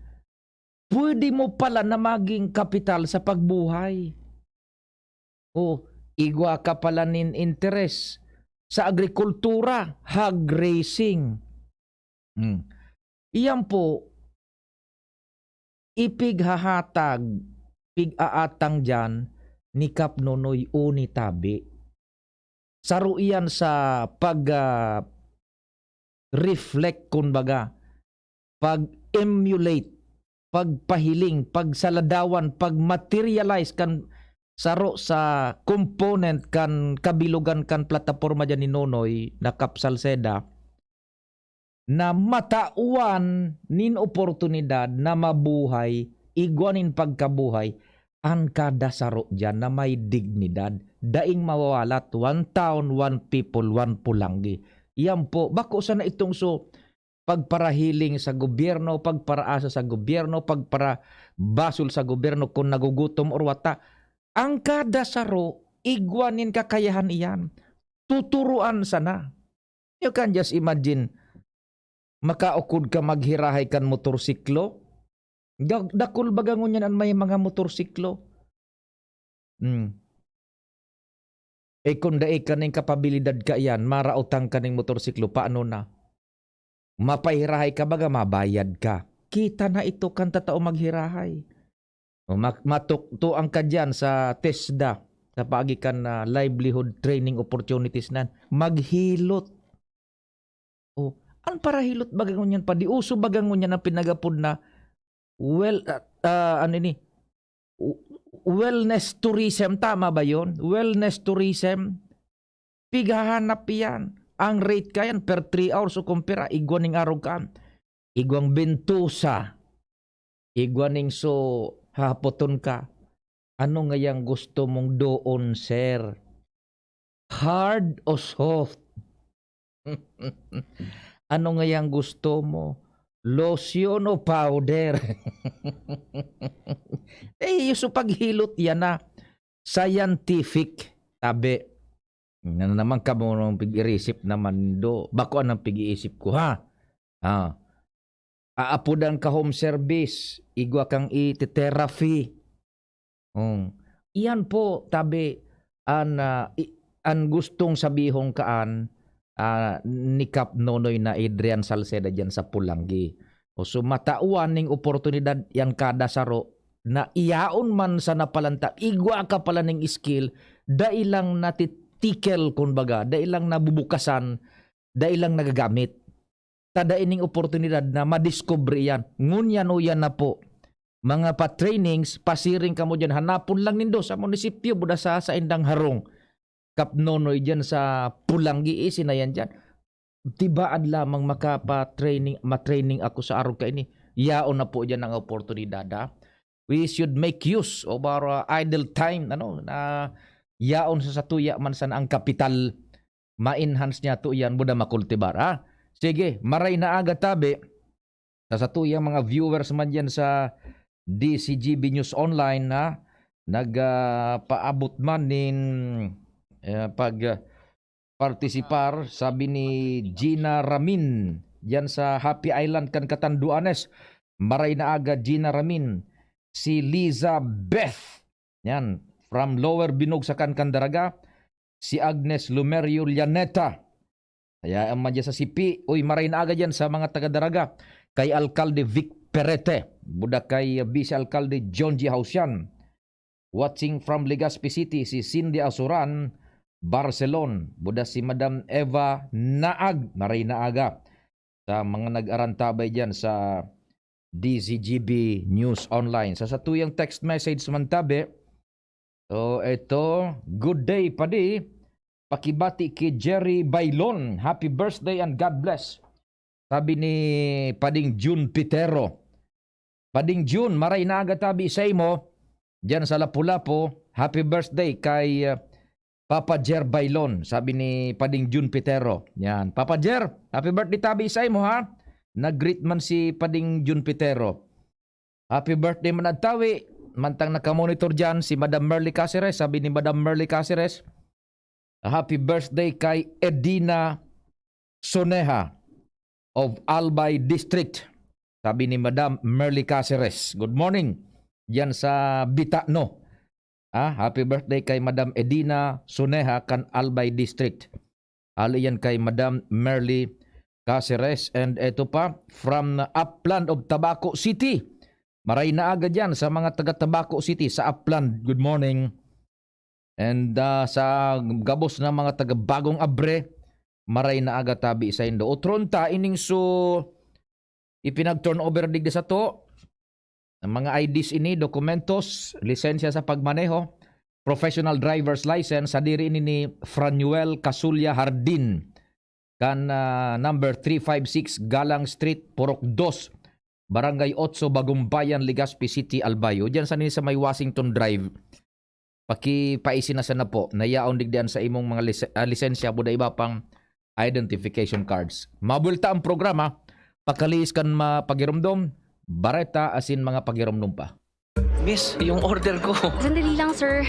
pwede mo pala na maging kapital sa pagbuhay. O igwa ka pala nin interes sa agrikultura, hog racing. Iyan po, ipighahatag, pig-aatang dyan, ni Kap Nonoy Uni Tabi. Saro iyan sa pag-reflect, kumbaga, pag-emulate, pagpahiling, pagsaladawan, pag-materialize kan saro sa component kan kabilugan kan plataforma dyan ni Nonoy na Kap Salceda na matauan nin oportunidad na mabuhay, igwanin pagkabuhay, ang kada saro dyan na may dignidad, daing mawawalat, one town, one people, one pulanggi. Yan po, bako sana itong so, pagparahiling sa gobyerno, pagparaasa sa gobyerno, pagparabasol sa gobyerno kung nagugutom or wata. Ang kada saro, igwanin kakayahan iyan. Tuturuan sana. You can just imagine, makaukod ka maghirahay kan motorsiklo, dakul bagangon yan ang may mga motorsiklo. Kung daig ka ng kapabilidad ka yan, marautang ka ng motorsiklo, paano na? Mapahirahay ka baga, mabayad ka. Kita na ito kan tatao maghirahay. Matuktuang ka dyan sa TESDA, sa paagikan na livelihood training opportunities na maghilot. Ang parahilot bagangon yan pa, di uso bagangon yan ang pinagapod na wellness tourism, tama ba yun? Wellness tourism, pighahanap yan. Ang rate ka yan per 3 hours o kumpira, igwaning araw ka. Igwang bentusa, igwaning so hapoton ka. Ano ngayang gusto mong doon, sir? Hard o soft? Ano ngayang gusto mo? Lotion o powder? Yung paghilot yan na scientific. Tabi, na naman ka mo nung pag-iisip naman do. Bako anang pag-iisip ko, ha? Aapudan ka home service. Igwa kang iti-therapy. Iyan po, tabi, an gustong sabihong kaan, ni Kap Nonoy na Adrian Salceda dyan sa Pulanggi. So matauan ning oportunidad yan kada saro na iyaon man sa napalanta, igwa ka pala ning skill, dailang natitikel kumbaga, dailang nabubukasan, dailang nagagamit. Tada ining oportunidad na madiscover yan. Ngunyan o yan na po. Mga pa-trainings, pasiring ka mo dyan, hanapon lang nindo sa munisipyo, buda sa Indang Harong. Kap Nonoy dyan sa Pulanggi, sinayan dyan. Tibaad lamang matraining ako sa araw ka ini. Yaon na po dyan ang oportunidad. We should make use of our idle time. Na yaon sa satuya man sana ang kapital. Ma-enhance niya to yan, buda makultibar. Sige, maray na aga tabi. Sa satuyang mga viewers man dyan sa DCGB News Online na nagpaabot man nin partisipar, sabi ni Gina Ramin yan sa Happy Island kan Catanduanes. Maray na aga Gina Ramin. Si Liza Beth yan from Lower Binog sa Kandaraga. Si Agnes Lumerio Llaneta. Kaya ang madya sa sipi. Uy, maray na aga dyan sa mga taga-Daraga. Kay Alcalde Vic Perete. Buda kay Vice Alcalde John G. Hausian. Watching from Legazpi City, si Cindy Asuran, Barcelon. Buda si Madam Eva Naag. Maray na aga. Sa mga nag-arantabay dyan sa DCGB News Online. Sa satuyang text message man tabi. So, ito, good day, padi. Pakibati kay Jerry Bailon. Happy birthday and God bless. Sabi ni Pading June Pitero. Pading June, maray na aga tabi sa imo. Diyan sa Lapu-Lapu. Happy birthday kay Papa Jer Bailon. Sabi ni Pading June Pitero. Yan. Papa Jer, happy birthday tabi sa imo ha. Nag-greet man si Pading June Pitero. Happy birthday man at tawi. Mantang nakamonitor dyan si Madam Merly Caceres. Sabi ni Madam Merly Caceres, happy birthday kay Edina Soneha of Albay District. Sabi ni Madam Merly Caceres. Good morning. Yan sa Bitano. Happy birthday kay Madam Edina Soneha kan Albay District. Ali yan kay Madam Merly Caceres. And ito pa, from Upland of Tabaco City. Maray na aga dyan sa mga taga-Tabaco City sa Upland. Good morning. And sa gabos na mga taga-Bagong Abre, maray na aga tabi sa indo. Otronta, ining so ipinag-turnover digdi sa to. Ang mga IDs ini, dokumentos, lisensya sa pagmaneho, professional driver's license, sa diri ini ni Franuel Casulya Hardin. Kan number 356 Galang Street, Purok 2. Barangay 8, Bagumbayan, Legazpi City, Albayo. Diyan sa may Washington Drive. Pakipaisin na sana po. Nayaon digdian sa imong mga lisensya. Buda iba pang identification cards. Mabulta ang programa. Pakalis kan mapagirumdom. Bareta asin mga pagirumdom pa. Miss, yung order ko. Sandali lang, sir.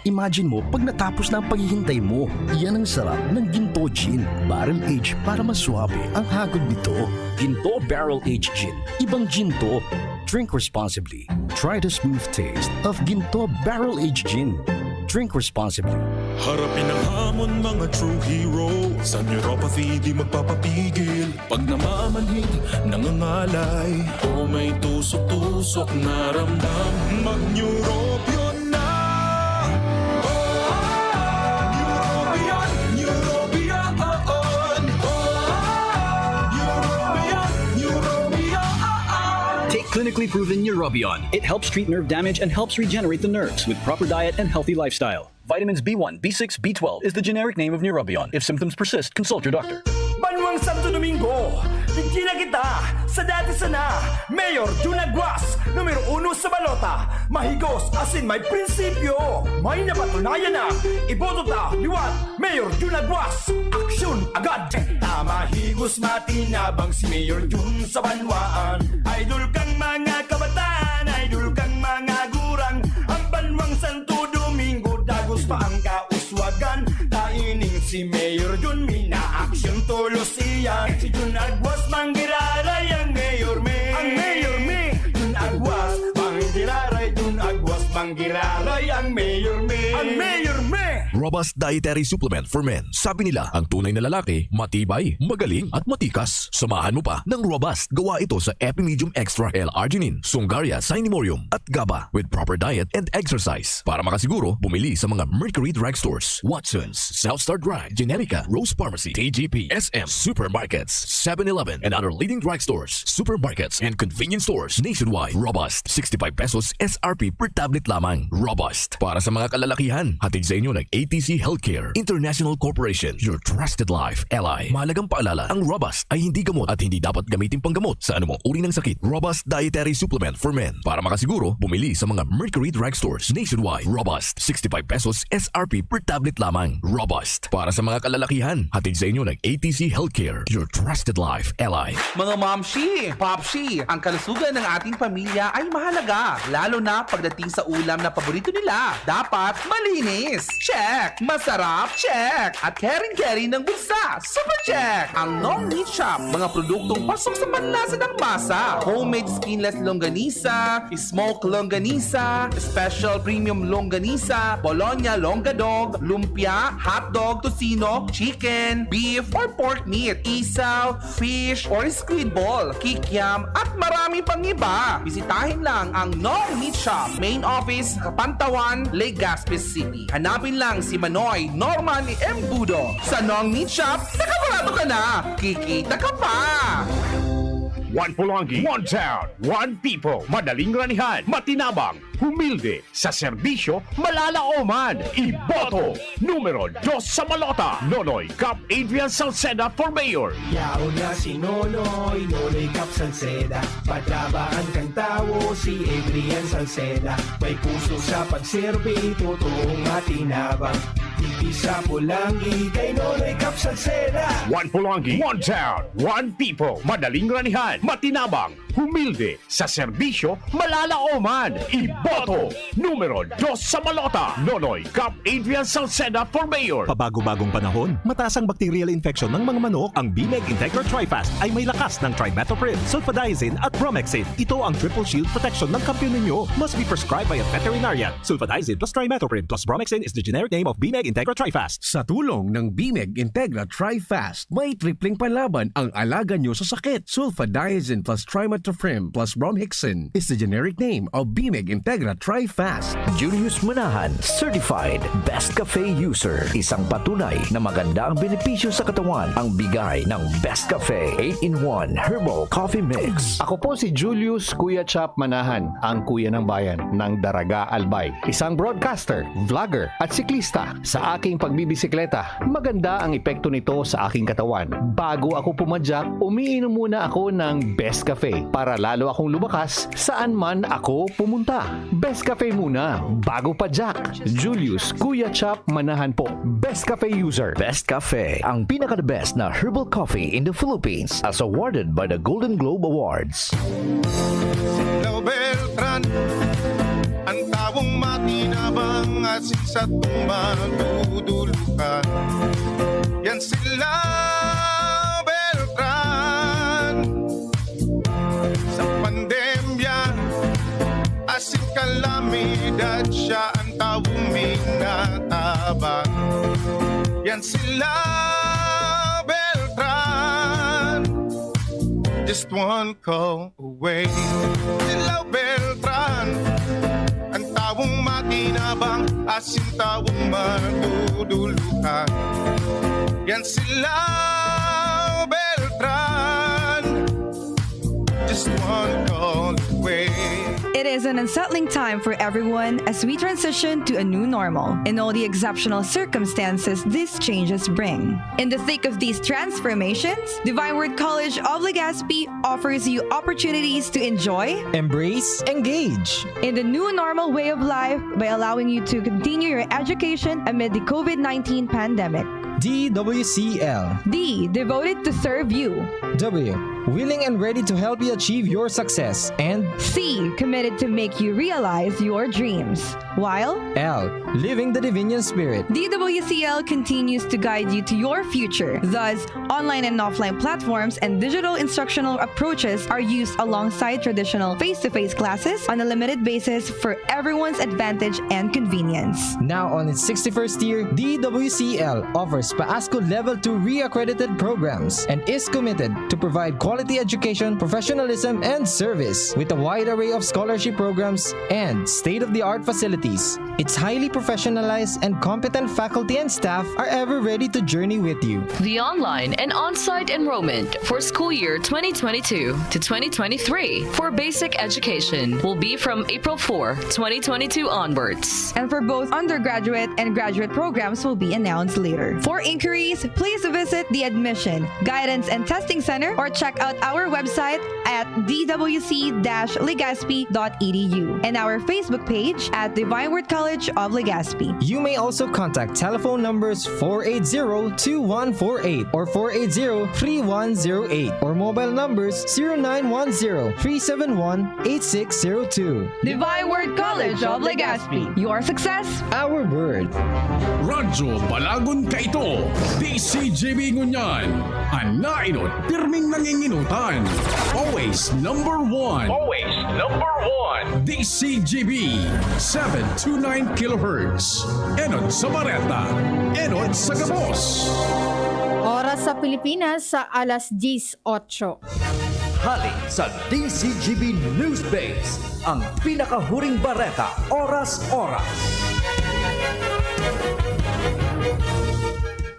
Imagine mo pag natapos na ang paghihintay mo. Yan ang sarap ng Ginto Gin. Barrel Age para mas suabe ang hagod nito. Ginto Barrel Age Gin. Ibang ginto. Drink responsibly. Try the smooth taste of Ginto Barrel Age Gin. Drink responsibly. Harapin ang hamon mga true hero. Sa neuropathy di magpapapigil. Pag namamanhid, nangangalay. O may tusok-tusok na ramdam. Mag-neurobion na. Take clinically proven Neurobion. It helps treat nerve damage and helps regenerate the nerves with proper diet and healthy lifestyle. Vitamins B1, B6, B12 is the generic name of Neurobion. If symptoms persist, consult your doctor. Banwang Santo Domingo, bigyan na kita sa dati sana. Mayor Junagwas, numero 1 sa balota. Mahigos asin may prinsipyo. May napatunayan na, iboto ta, liwat. Mayor Junagwas, aksyon agad. Tama higos matinabang si Mayor Jun sa banwaan. Idol kang mga kabataan, idol kang mga gurang. Ang Banwang Santo Domingo, dagos pa ang kauswagan. Taining si Mayor Jun, mina-aksyon tulos iyan. Si Jun Agwas, manggiraray ang Mayor Me. Ang Mayor Me, Jun Agwas, manggiraray. Jun Agwas, manggiraray ang Mayor Me. Ang Mayor Me. Robust Dietary Supplement for Men. Sabi nila, ang tunay na lalaki, matibay, magaling at matikas. Samahan mo pa ng Robust. Gawa ito sa Epimedium Extra L-Arginine, Sungaria Cinnamomum at GABA with proper diet and exercise. Para makasiguro, bumili sa mga Mercury Drugstores, Watson's, Southstar Drug, Generica, Rose Pharmacy, TGP, SM, Supermarkets, 7-Eleven, and other leading drugstores, supermarkets, and convenience stores nationwide. Robust, 65 pesos SRP per tablet lamang. Robust, para sa mga kalalakihan. Hatid sa inyo ng 18 ATC Healthcare International Corporation, your trusted life ally. Mahalagang paalala, ang Robust ay hindi gamot at hindi dapat gamitin panggamot sa anumang uri ng sakit. Robust Dietary Supplement for Men. Para makasiguro, bumili sa mga Mercury Drugstores nationwide. Robust, 65 pesos SRP per tablet lamang. Robust, para sa mga kalalakihan. Hatid sa inyo ng ATC Healthcare, your trusted life ally. Mga momshi, popshi, ang kalusugan ng ating pamilya ay mahalaga, lalo na pagdating sa ulam na paborito nila. Dapat malinis, check. Masarap, check. At caring-caring ng bulsa, super check. Ang Nong Meat Shop, mga produktong pasok sa panlasa ng masa. Homemade skinless longganisa, smoked longganisa, special premium longganisa, Bologna longadog, lumpia, hotdog, tocino, chicken, beef or pork meat, isaw, fish or squid ball, kikiam at marami pang iba. Bisitahin lang ang Nong Meat Shop, main office, Kapantawan, Legazpi City. Hanapin lang si Manoy Norman M. Budo. Sa Nong Meat Shop, nakaparado ka na. Kikita ka pa! One Pulangi, one town, one people. Madaling ranihan, matinabang, humilde, sa serbisyo, malalaoman. Iboto, numero 2 sa Malota. Nonoy Cap Adrian Salceda for Mayor. Yao na si Nonoy, Nonoy Cap Salceda. Patabaan kang tao, si Adrian Salceda. May puso sa pagserbi, totoong matinabang. Hindi sa Pulangi, kay Nonoy Cap Salceda. One Pulangi, one town, one people. Madaling ranihan, matinabang, humilde, sa serbisyo, malalaoman. Iboto, numero 2 sa Malota. Nonoy Cap Adrian Salceda for Mayor. Pabago-bagong panahon, mataas ang bacterial infection ng mga manok. Ang BMEG Integra Tri-Fast ay may lakas ng trimethoprim, sulfadiazine at bromhexate. Ito ang triple shield protection ng kampiyon ninyo. Must be prescribed by a veterinarian. Sulfadiazine plus trimethoprim plus bromhexane is the generic name of BMEG Integra Tri-Fast. Sa tulong ng BMEG Integra Tri-Fast, may tripling panlaban ang alaga nyo sa sakit. Sulfadiazine plus trimethoprim plus bromhexane is the generic name of BMEG Integra Tri-Fast. Julius Manahan, Certified Best Cafe User. Isang patunay na maganda ang benepisyo sa katawan ang bigay ng Best Cafe 8-in-1 Herbal Coffee Mix. Ako po si Julius Kuya Chap Manahan, ang kuya ng bayan ng Daraga Albay. Isang broadcaster, vlogger at siklista. Sa aking pagbibisikleta, maganda ang epekto nito sa aking katawan. Bago ako pumadyak, umiinom muna ako ng Best Cafe para lalo akong lumakas saan man ako pumunta. Best Cafe muna, bago padyak. Julius Kuya Chap Manahan po, Best Cafe User. Best Cafe, ang pinaka-the best na herbal coffee in the Philippines as awarded by the Golden Globe Awards. Silaw Beltran, ang tawong matinabang asin sa tumadudulukan. Yan sila Beltran. Sa pandemya, asin kalamidad, siya ang tawong minatabang. Yan sila Beltran, just one call away. Sila Beltran, ang tawong matinabang, asin tawong madudulukan. Yan sila Beltran, just one call away. It is an unsettling time for everyone as we transition to a new normal and all the exceptional circumstances these changes bring. In the thick of these transformations, Divine Word College of Legazpi offers you opportunities to enjoy, embrace, engage in the new normal way of life by allowing you to continue your education amid the COVID-19 pandemic. DWCL. D, devoted to serve you. W, willing and ready to help you achieve your success. And C, committed to make you realize your dreams. While L, living the Divinian Spirit. DWCL continues to guide you to your future. Thus, online and offline platforms and digital instructional approaches are used alongside traditional face-to-face classes on a limited basis for everyone's advantage and convenience. Now on its 61st year, DWCL offers PAASCO Level 2 re-accredited programs and is committed to provide quality quality education, professionalism, and service. With a wide array of scholarship programs and state-of-the-art facilities, its highly professionalized and competent faculty and staff are ever ready to journey with you. The online and on-site enrollment for school year 2022 to 2023 for basic education will be from April 4, 2022 onwards. And for both undergraduate and graduate programs will be announced later. For inquiries, please visit the Admission, Guidance and Testing Center or check out our website at dwc-legazpi.edu and our Facebook page at Divine Word College of Legazpi. You may also contact telephone numbers 480-2148 or 480-3108 or mobile numbers 0910-371-8602. Divine Word College of Legazpi. Your success, our word. Radyo Balagon ka ito. DCGB ngunyan. Anainot, pirming nanginginutan. Always number one. Always number one. DCGB 729 kHz. Enod sa Bareta. Enod sa Gabos. Oras sa Pilipinas sa alas 10:08. Hali sa DCGB News Base, ang pinakahuring bareta oras-oras.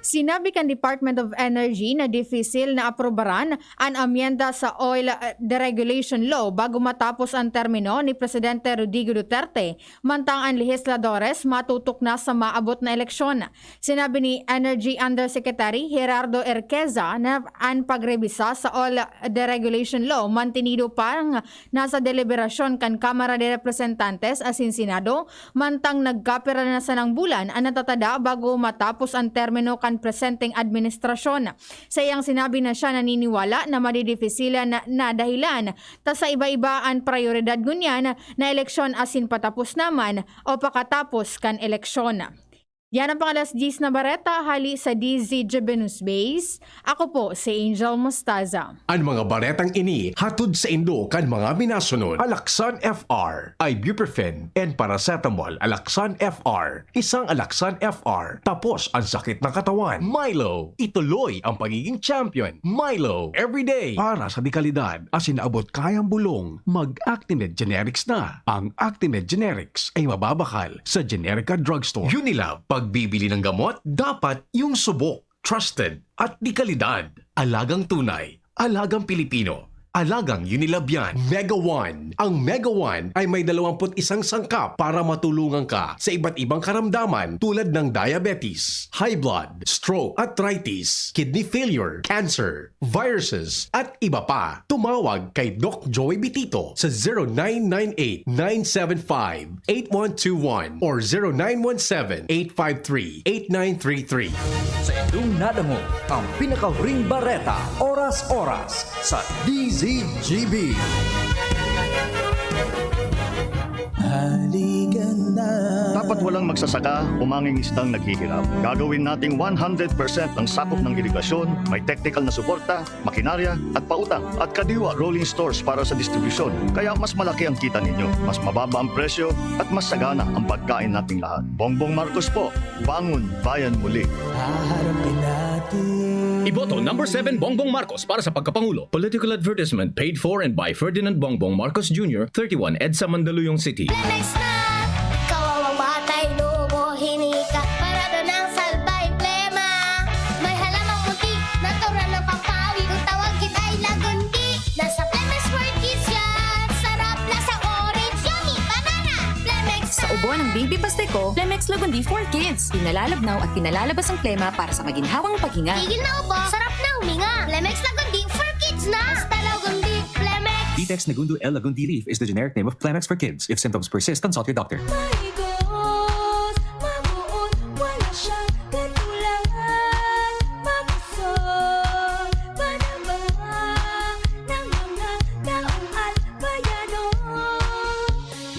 Sinabi kan Department of Energy na dipisil na aprobaran ang amyenda sa Oil Deregulation Law bago matapos ang termino ni Presidente Rodrigo Duterte, mantang ang legisladores matutok na sa maabot na eleksyon. Sinabi ni Energy Undersecretary Gerardo Erqueza na ang pagrebisa sa Oil Deregulation Law mantinido pang nasa deliberasyon kan Kamara de Representantes asin Senado, mantang nagkapira na sa ng bulan ang natatada bago matapos ang termino kan presenting administrasyon. Sa iyang sinabi na siya naniniwala na madidifisilan na dahilan ta sa iba-iba ang prioridad gunyan na eleksyon asin patapos naman o pakatapos kan eleksyon. Yan ang pangalas 10 na bareta hali sa DZGB News Base. Ako po si Angel Mostaza. Ang mga baretang ini hatod sa Indo kan mga minasunod. Alaksan FR, ibuprofen, and paracetamol. Alaksan FR, isang Alaksan FR. Tapos ang sakit ng katawan. Milo, ituloy ang pagiging champion. Milo, everyday. Para sa dekalidad, asin abot kayang bulong, mag-Actimed Generics na. Ang Actimed Generics ay mababakal sa Generica Drugstore. Unilab, pagbibili ng gamot, dapat yung subok, trusted at di kalidad. Alagang tunay, alagang Pilipino, alagang Unilab yan. Mega One. Ang Mega One ay may 21 sangkap para matulungan ka sa iba't ibang karamdaman tulad ng diabetes, high blood, stroke, arthritis, kidney failure, cancer, viruses, at iba pa. Tumawag kay Doc Joy Bitito sa 0998-975-8121 or 0917-853-8933. Sa inyong nadamo, ang pinakahuring bareta oras-oras sa DZGB. Dapat walang magsasaka o mangingisdang naghihirap. Gagawin nating 100% ng sakop ng irigasyon, may technical na suporta, makinarya at pautang at kadiwa rolling stores para sa distribusyon. Kaya mas malaki ang kita ninyo, mas mababa ang presyo at mas sagana ang pagkain nating lahat. Bongbong Marcos po, bangon bayan muli. Haharapin natin. Iboto number 7 Bongbong Marcos para sa pagkapangulo. Political advertisement paid for and by Ferdinand Bongbong Marcos Jr., 31 EDSA Mandaluyong City. Kawawang batay, lubo, hinika, parado ng salbay, plema. May halamang puti, natural na pampawi, kung tawagin ay lagundi. Nasa Plemex for Kids yan, sarap na sa orange, yummy, banana, Plemex. Sa ubo ng Baby Pasteco, Plemex Lagundi for Kids. Pinalalabnaw at pinalalabas ang plema para sa maginhawang paghinga. Tigil na ubo, sarap na huminga. Plemex Lagundi for Kids na. Basta Lagundi, Plemex. Vitex Nagundu L. Lagundi Leaf is the generic name of Plemex for kids. If symptoms persist, consult your doctor.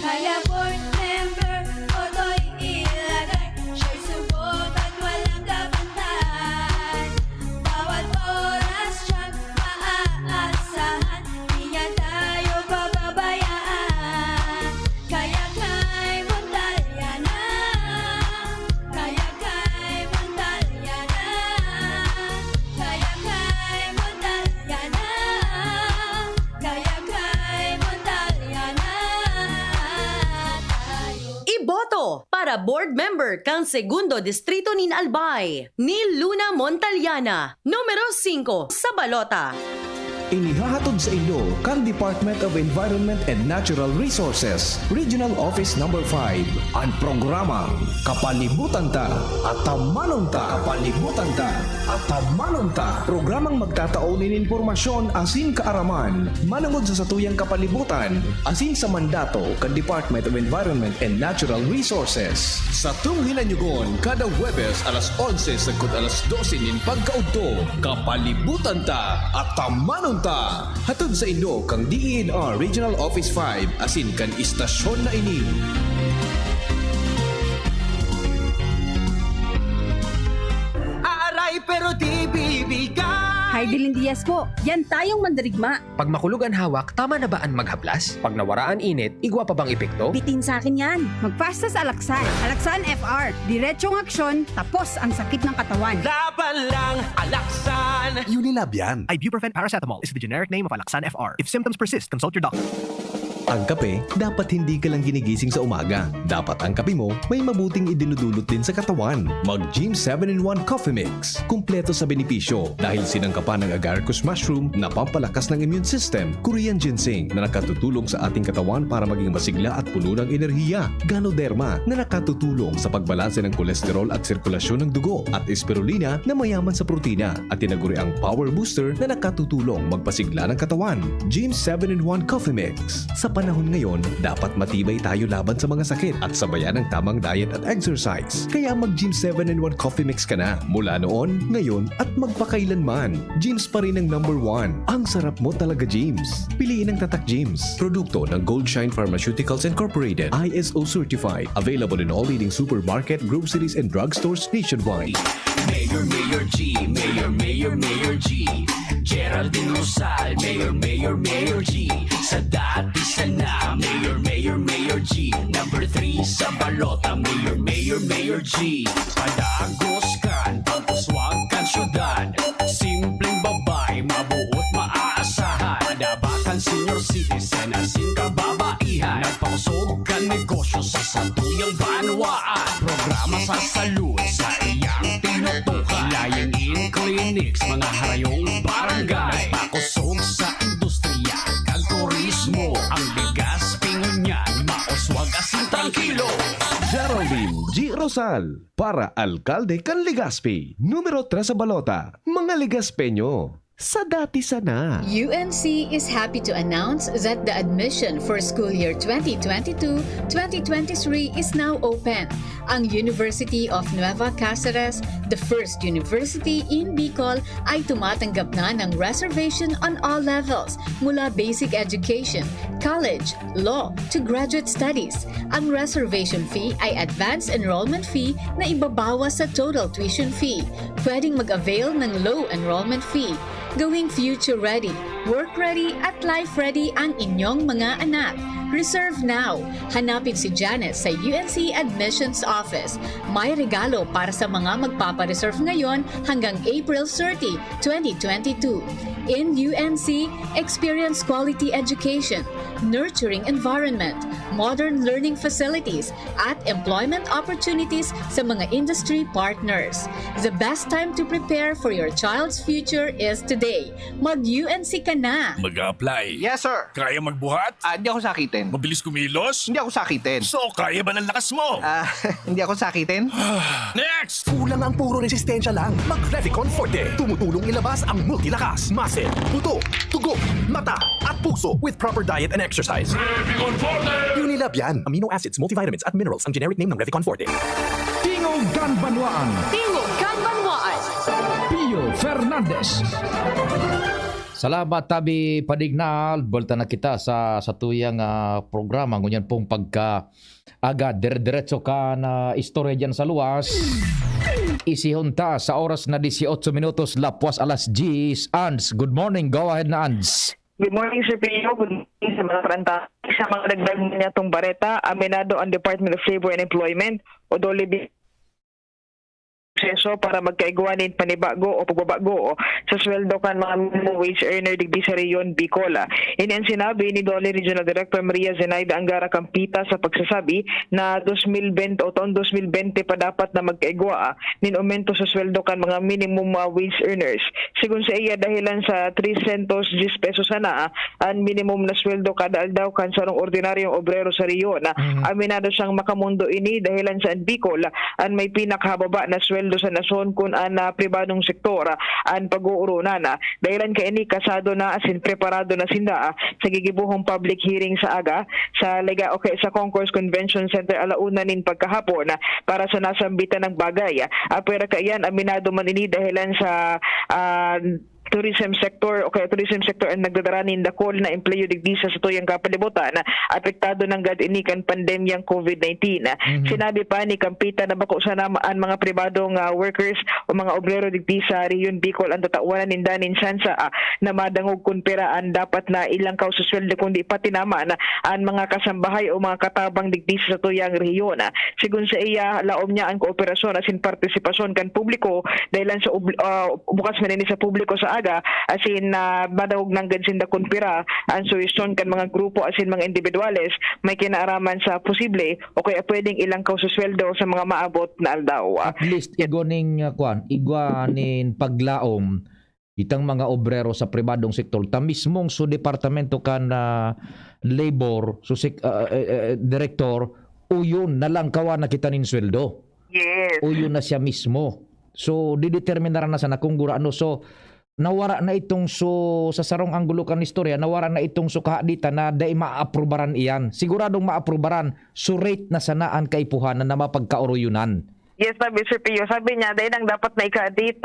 Kaya board member, oto'y ilagay. Siya'y subok at walang kapantay. Bawat oras siyang maaasahan. Di niya tayo pababayaan. Kaya kay bundan para board member kang Segundo Distrito ni Albay, ni Luna Montaliana, numero 5 sa balota. Inihahatod sa inyo kang Department of Environment and Natural Resources, Regional Office No. 5, ang programang Kapalibutan Ta at Tamanon Ta. Kapalibutan Ta at Tamanon Ta. Programang magtataunin informasyon asin kaaraman, manungod sa satuyang kapalibutan, asin sa mandato kan Department of Environment and Natural Resources. Sa tunghilan kada Webes alas 11 sagkod alas 12 nin pagkaudto, Kapalibutan Ta at Tamanon Ta. Hatod sa inyo kang DENR Regional Office 5 asin kan istasyon na ini. Aaray pero di bibigay. Heidelin Diaz po, yan tayong mandarigma. Pag makulog ang hawak, tama na ba ang maghaplas? Pag nawaraan init, igwa pa bang epekto? Bitin sa akin yan. Magpasta sa Alaksan. Alaksan FR. Diretsyong aksyon, tapos ang sakit ng katawan. Laban lang, Alaksan. Unilab yan. Ibuprofen paracetamol is the generic name of Alaksan FR. If symptoms persist, consult your doctor. Ang kape, dapat hindi ka lang ginigising sa umaga. Dapat ang kape mo may mabuting idinudulot din sa katawan. Mag-Gym 7-in-1 Coffee Mix. Kumpleto sa benepisyo dahil sinangkapan ng agaricus mushroom na pampalakas ng immune system, Korean ginseng na nakatutulong sa ating katawan para maging masigla at puno ng enerhiya, Ganoderma na nakatutulong sa pagbalanse ng kolesterol at sirkulasyon ng dugo, at spirulina na mayaman sa protina at tinaguri ang Power Booster na nakatutulong magpasigla ng katawan. Gym 7-in-1 Coffee Mix. Sa panahon ngayon, dapat matibay tayo laban sa mga sakit at sabayan ng tamang diet at exercise. Kaya mag-Gym 7-in-1 Coffee Mix ka na. Mula noon, ngayon, at magpakailanman. Gyms pa rin ang number 1. Ang sarap mo talaga, Gyms. Piliin ang Tatak Gyms. Produkto ng Goldshine Pharmaceuticals Incorporated. ISO certified. Available in all leading supermarket, groceries, and drugstores nationwide. Mayor, Mayor G, Mayor, Mayor, Mayor G. Geraldine Rosal, Mayor, Mayor, Mayor G. Sa dati sana, Mayor, Mayor, Mayor G. Number 3 sa balota, Mayor, Mayor, Mayor G. Padagos kan, pagpuswag kan syudad. Simpleng babay, mabuot maaasahan. Padabakan senior citizen, asin kababaihan. Nagpakusog kan negosyo sa satuyang banwaan. Programa sa salud sa iyang tinutukan. Laying-in clinics, mga harayong barangay. Nagpakusog sa industriya, kag turismo. Ang bigas, pingunyan, maoswag asin tranquilo. Geraldine G. Rosal para Alkalde kan Legazpi. Numero 3 sa balota. Mga Legazpeño. Sa dati sana. UNC is happy to announce that the admission for school year 2022-2023 is now open. Ang University of Nueva Cáceres, the first university in Bicol, ay tumatanggap na ng reservation on all levels, mula basic education, college, law, to graduate studies. Ang reservation fee ay advanced enrollment fee na ibabawas sa total tuition fee. Pwedeng mag-avail ng low enrollment fee. Gawing future ready, work ready at life ready ang inyong mga anak. Reserve now. Hanapin si Janet sa UNC Admissions Office. May regalo para sa mga magpapareserve ngayon hanggang April 30, 2022. In UNC, experience quality education, nurturing environment, modern learning facilities, at employment opportunities sa mga industry partners. The best time to prepare for your child's future is today. Mag-UNC ka na! Mag-apply. Yes, sir. Kaya magbuhat? Hindi ako sakitin. Mabilis kumilos? Hindi ako sakitin. So, kaya ba ng lakas mo? Hindi ako sakitin. Next! Kulang ang puro resistensya lang. Mag-Revicon Forte. Tumutulong ilabas ang multilakas, muscle, buto, tugo, mata, at puso with proper diet and exercise. Revicon Forte! Unilab yan. Amino acids, multivitamins, at minerals ang generic name ng Revicon Forte. Tingog Ganbanwaan. Tingog Ganbanwaan. Pio Fernandez. Salamat tabi padignal. Balta na kita sa tuyang programa. Ngunyan pong pagka aga dire-diretso ka na istorya dyan sa luwas. Isihunta sa oras na 18 minutos lapwas alas 10. Ans, good morning. Go ahead na Ans. Good morning, Sir Pio. Good morning sa mga karanta. Sa mga dagdag niya itong bareta, aminado ang Department of Labor and Employment o DOLEB proseso para magkaigwanin panibago o pagbabago sa sweldo kan mga minimum wage earner digdi sa Reyon Bicol. Ini ang sinabi ni Dole Regional Director Maria Zenaida Angara Campita sa pagsasabi na 2020 o taon 2020 pa dapat na magkaigwa nin aumento sa sweldo kan mga minimum wage earners. Sigun sa iya dahilan sa 310 pesos sana ang minimum na sweldo kada aldaw kan sarong ordinaryong obrero sa Reyon. Aminado siyang makamundo ini dahilan sa Bicol ang may pinakahababa na sweldo sa nasyon kun ang pribadong sektor ang pag-uurunan. Dahilan kay ini kasado na asin preparado na sinda sa gigibuhong public hearing sa aga sa sa Concourse Convention Center alauna nin pagkahapon para sa nasambitan ng bagay. Pero kayan aminado man ini dahilan sa tourism sector ang nagdadaranin dakol na empleyo digdi sa tuyang kapalibutan apektado ng gad-inikan pandemyang COVID-19. Sinabi pa ni Campita na bako sana ang mga pribadong workers o mga obrero digdi sa Reyon Bicol ang tatawanan nindanin sansa na madangog kun peraan dapat na ilang kaw sa sweldo kundi pati naman ang mga kasambahay o mga katabang digdi sa tuyang rehiyon. Sigun sa iya laom niya ang kooperasyon asin partisipasyon kan publiko dahilan sa bukas man ini sa publiko sa aga asin madawog ng gansinda kunpira ang suwisyon kan mga grupo asin mga individuales may kinaaraman sa posible o kaya pwedeng ilang kaw sa sweldo sa mga maabot na aldaw. At least igwaning paglaom itang mga obrero sa pribadong sektor ta mismong su departamento kan labor director uyon na lang kawa na kita nin sweldo. Yes. Uyon na siya mismo. So dideterminaran na sana kung gurano. So nawara na itong sa sarong anggulo kan istorya, nawara na itong kahadita na dai maaprubaran iyan. Siguradong maaprubaran, so rate na sanaan kaipuhanan na mapagkaoruyunan. Yes, sabi Sir Pio. Sabi niya, dahil ang dapat na ika-date,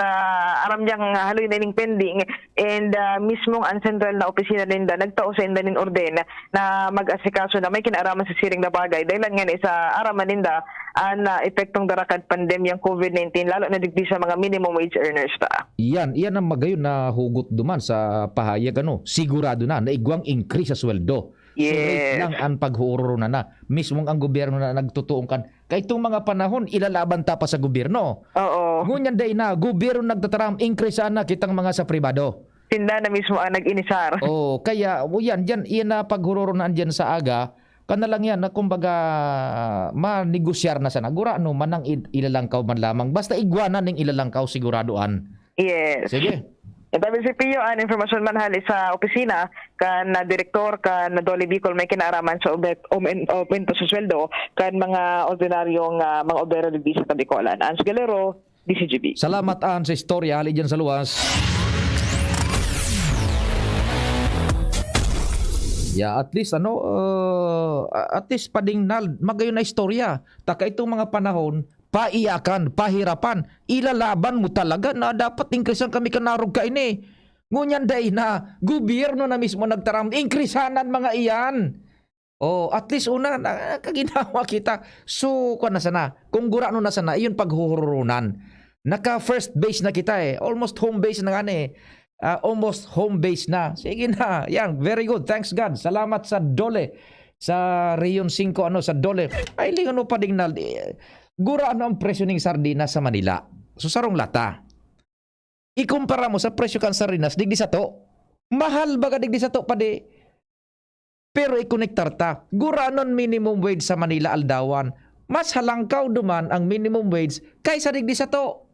aram niyang haloy na ning pending and mismong ang central na opisina ninda, nagtao sa inda nin orden na mag-asikaso na may kinaaraman sa siring na bagay. Dahil lang yan sa araman ninda ang epektong darakad pandemyang COVID-19, lalo na digdi sa mga minimum wage earners ta. Yan ang magayon na hugot duman sa pahayag sigurado na igwang increase sa sweldo. Yes. So rate lang ang paghuro na mismong ang gobyerno na nagtutuong kan. Kaya itong mga panahon, ilalaban ta pa sa gobyerno. Oo. Ngunyan day na, gobyerno nagtataram, increase na kitang mga sa pribado. Tinda na mismo ang nag-inisar. Kaya yan na paghuro na andyan sa aga, kanalang yan na kumbaga manegosyar na sana. Gurano manang ilalangkaw man lamang. Basta igwanan ng ilalangkaw siguraduan. Yes. Sige. Sabi si Pio, ang informasyon man hali sa opisina kan na direktor kan na Dole Bicol may kinaaraman sa aumento sa sweldo kan mga ordinaryong mga obrero digdi sa Bicolan. Ans Galero, DCGB. Salamat an sa istorya hali dyan sa luwas. At least pading magayon na istorya. Taka itong mga panahon paiyakan, pahirapan, ilalaban mo talaga na dapat increasean kami kanarog ka ini. Ngunyan day na gobyerno na mismo nagtaram, increaseanan mga iyan. At least una, kaginawa kita. So, na sana, kung gurano na sana, iyon paghuhurunan. Naka first base na kita almost home base na almost home base na. Sige na, yan, very good, thanks God. Salamat sa Dole, sa Reyon 5, sa Dole. Ay, lingan pa ding gura ang presyo ng sardinas sa Manila. So sarong lata. Ikumpara mo sa presyo kan sardinas digdi sa to. Mahal baga digdi sa to pade. Pero ikonektar ta. Gura non minimum wage sa Manila aldawan. Mas halangkaw duman ang minimum wage kaysa digdi sa to.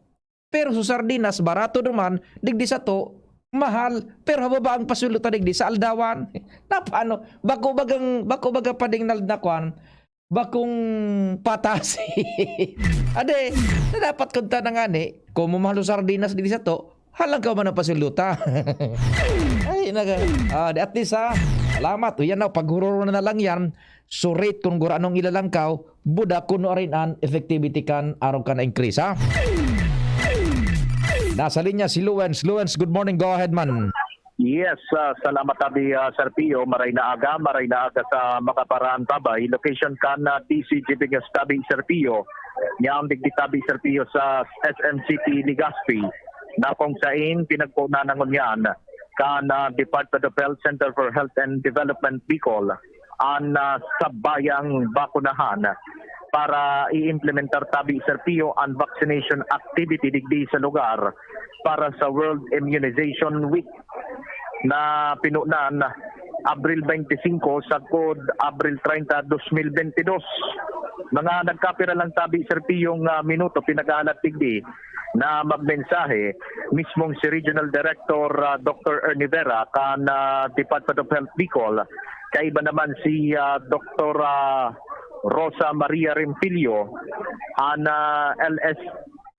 Pero sa sardinas barato duman digdi sa to. Mahal pero hababa ang pasulutan digdi sa aldawan. Na paano? Bako baga pading naldakwan. Bakong patasi. Ade, na dapat kunta na nga kung mamahalo sardinas dito sa to, halang ka man ang pasiluta. Ay, at least salamat. Yan paghururo na lang yan. So rate kung gura anong ilalangkaw, buda kuno rin ang effectivity kan araw ka na increase, Nasa linya si Luwens. Luwens, good morning. Go ahead, man. Yes, salamat tabi Sir Pio, maray na aga sa makaparaan tabay. Location kan DCGB tabi Sir Pio. Niyang digdi tabi Sir Pio sa SMCP Legazpi. Na kung sain pinagpunanangon yan kan Department of Health Center for Health and Development Bicol ang sabayang bakunahan para i-implementar tabi Sir Pio ang vaccination activity digdi sa lugar para sa World Immunization Week na pinunan Abril 25 sa kod Abril 30, 2022. Mga nagkapira lang tabi Sir Pio yung minuto pinag-aalat digdi na magmensahe mismong si Regional Director Dr. Ernie Vera kan Department of Health Bicol, kaiba naman si Dr. Rosa Maria Remfilio an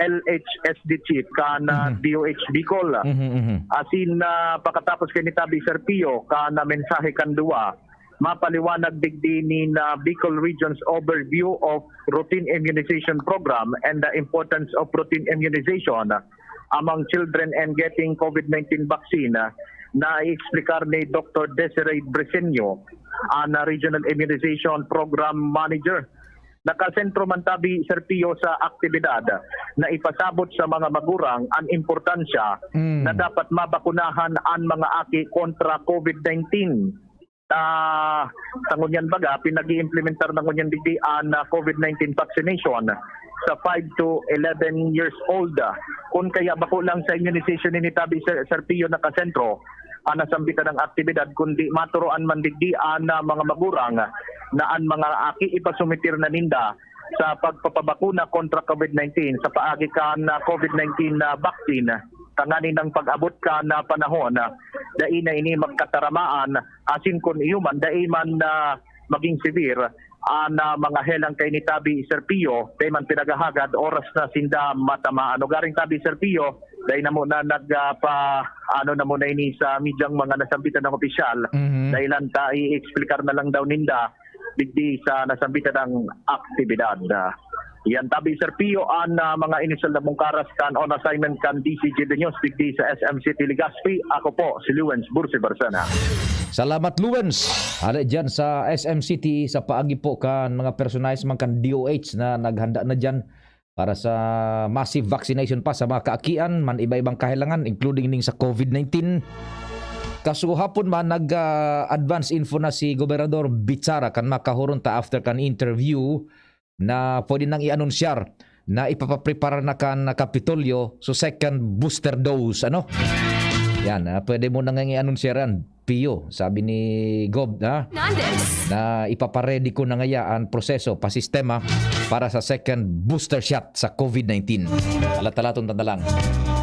LHSD Chief kan DOH Bicol. Asin pagkatapos kay ni tabi Sir Pio kan mensahe kan duwa mapaliwanag digdi ni Bicol Region's overview of routine immunization program and the importance of routine immunization among children and getting COVID-19 vaccine na i-explikar ni Dr. Desiree Bresenio, ang Regional Immunization Program Manager. Nakasentro man tabi Sir Pio sa aktibidad na ipasabot sa mga magurang ang importansya na dapat mabakunahan ang mga aki kontra COVID-19. Tangunyan baga, pinag-i-implementar ng ngunyan digdi ang COVID-19 vaccination sa 5 to 11 years old. Kung kaya bako lang sa immunization ni tabi Sir Pio nakasentro, nasambitan ng aktibidad, kundi maturoan man digdi ang mga magurang na ang mga aki ipasumitir na ninda sa pagpapabakuna kontra COVID-19 sa paagi ka na COVID-19 vaccine. Tanganin ng pag-abot ka na panahon dai na ini magkataramaan asin kun iuman dai man maging severe na mga helang kay ni tabi Sir Pio dai man pinagahagad oras na sinda matamaan. Garing tabi Sir Pio dai na muna na muna ini sa midyang mga nasambitan ng opisyal dahil lang i-explicar na lang daw ninda digdi sa nasambitan ng aktibidad. Yan tabi Sir Pio ang mga inisal na mungkaras kan on assignment kan DCGB News digdi sa SM City Legazpi. Ako po si Luwens Bursi Barsana. Salamat Luwens. Ada dyan sa SM City sa paagi po kan mga personalis man kan DOH na naghanda na dyan para sa massive vaccination pa sa mga kaakian man iba-ibang kahilangan including ning sa COVID-19. Kasuhapon man nag-advance info na si Gobernador Bitsara kan makahuron ta after kan interview na pwede nang i-anunsyar na ipapaprepara na kan Kapitolyo so second booster dose. Yan, pwede mo nang i-anunsyar yan, Pio, sabi ni Gob na ipaparedy ko na ngayaan proseso pa sistema para sa second booster shot sa COVID-19. Alat-alatong tanda lang.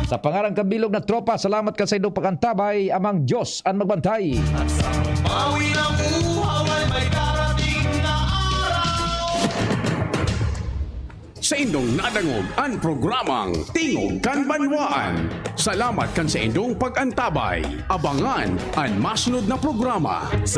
Sa pangarang kabilog na tropa, salamat ka sa inyong pagkantabay, amang Diyos ang magbantay. At sa mawi ng uhaw may darating na sa indong nadangog ang programang Tingog kan Banwaan. Salamat kan sa indong pag-antabay. Abangan ang masunod na programa sa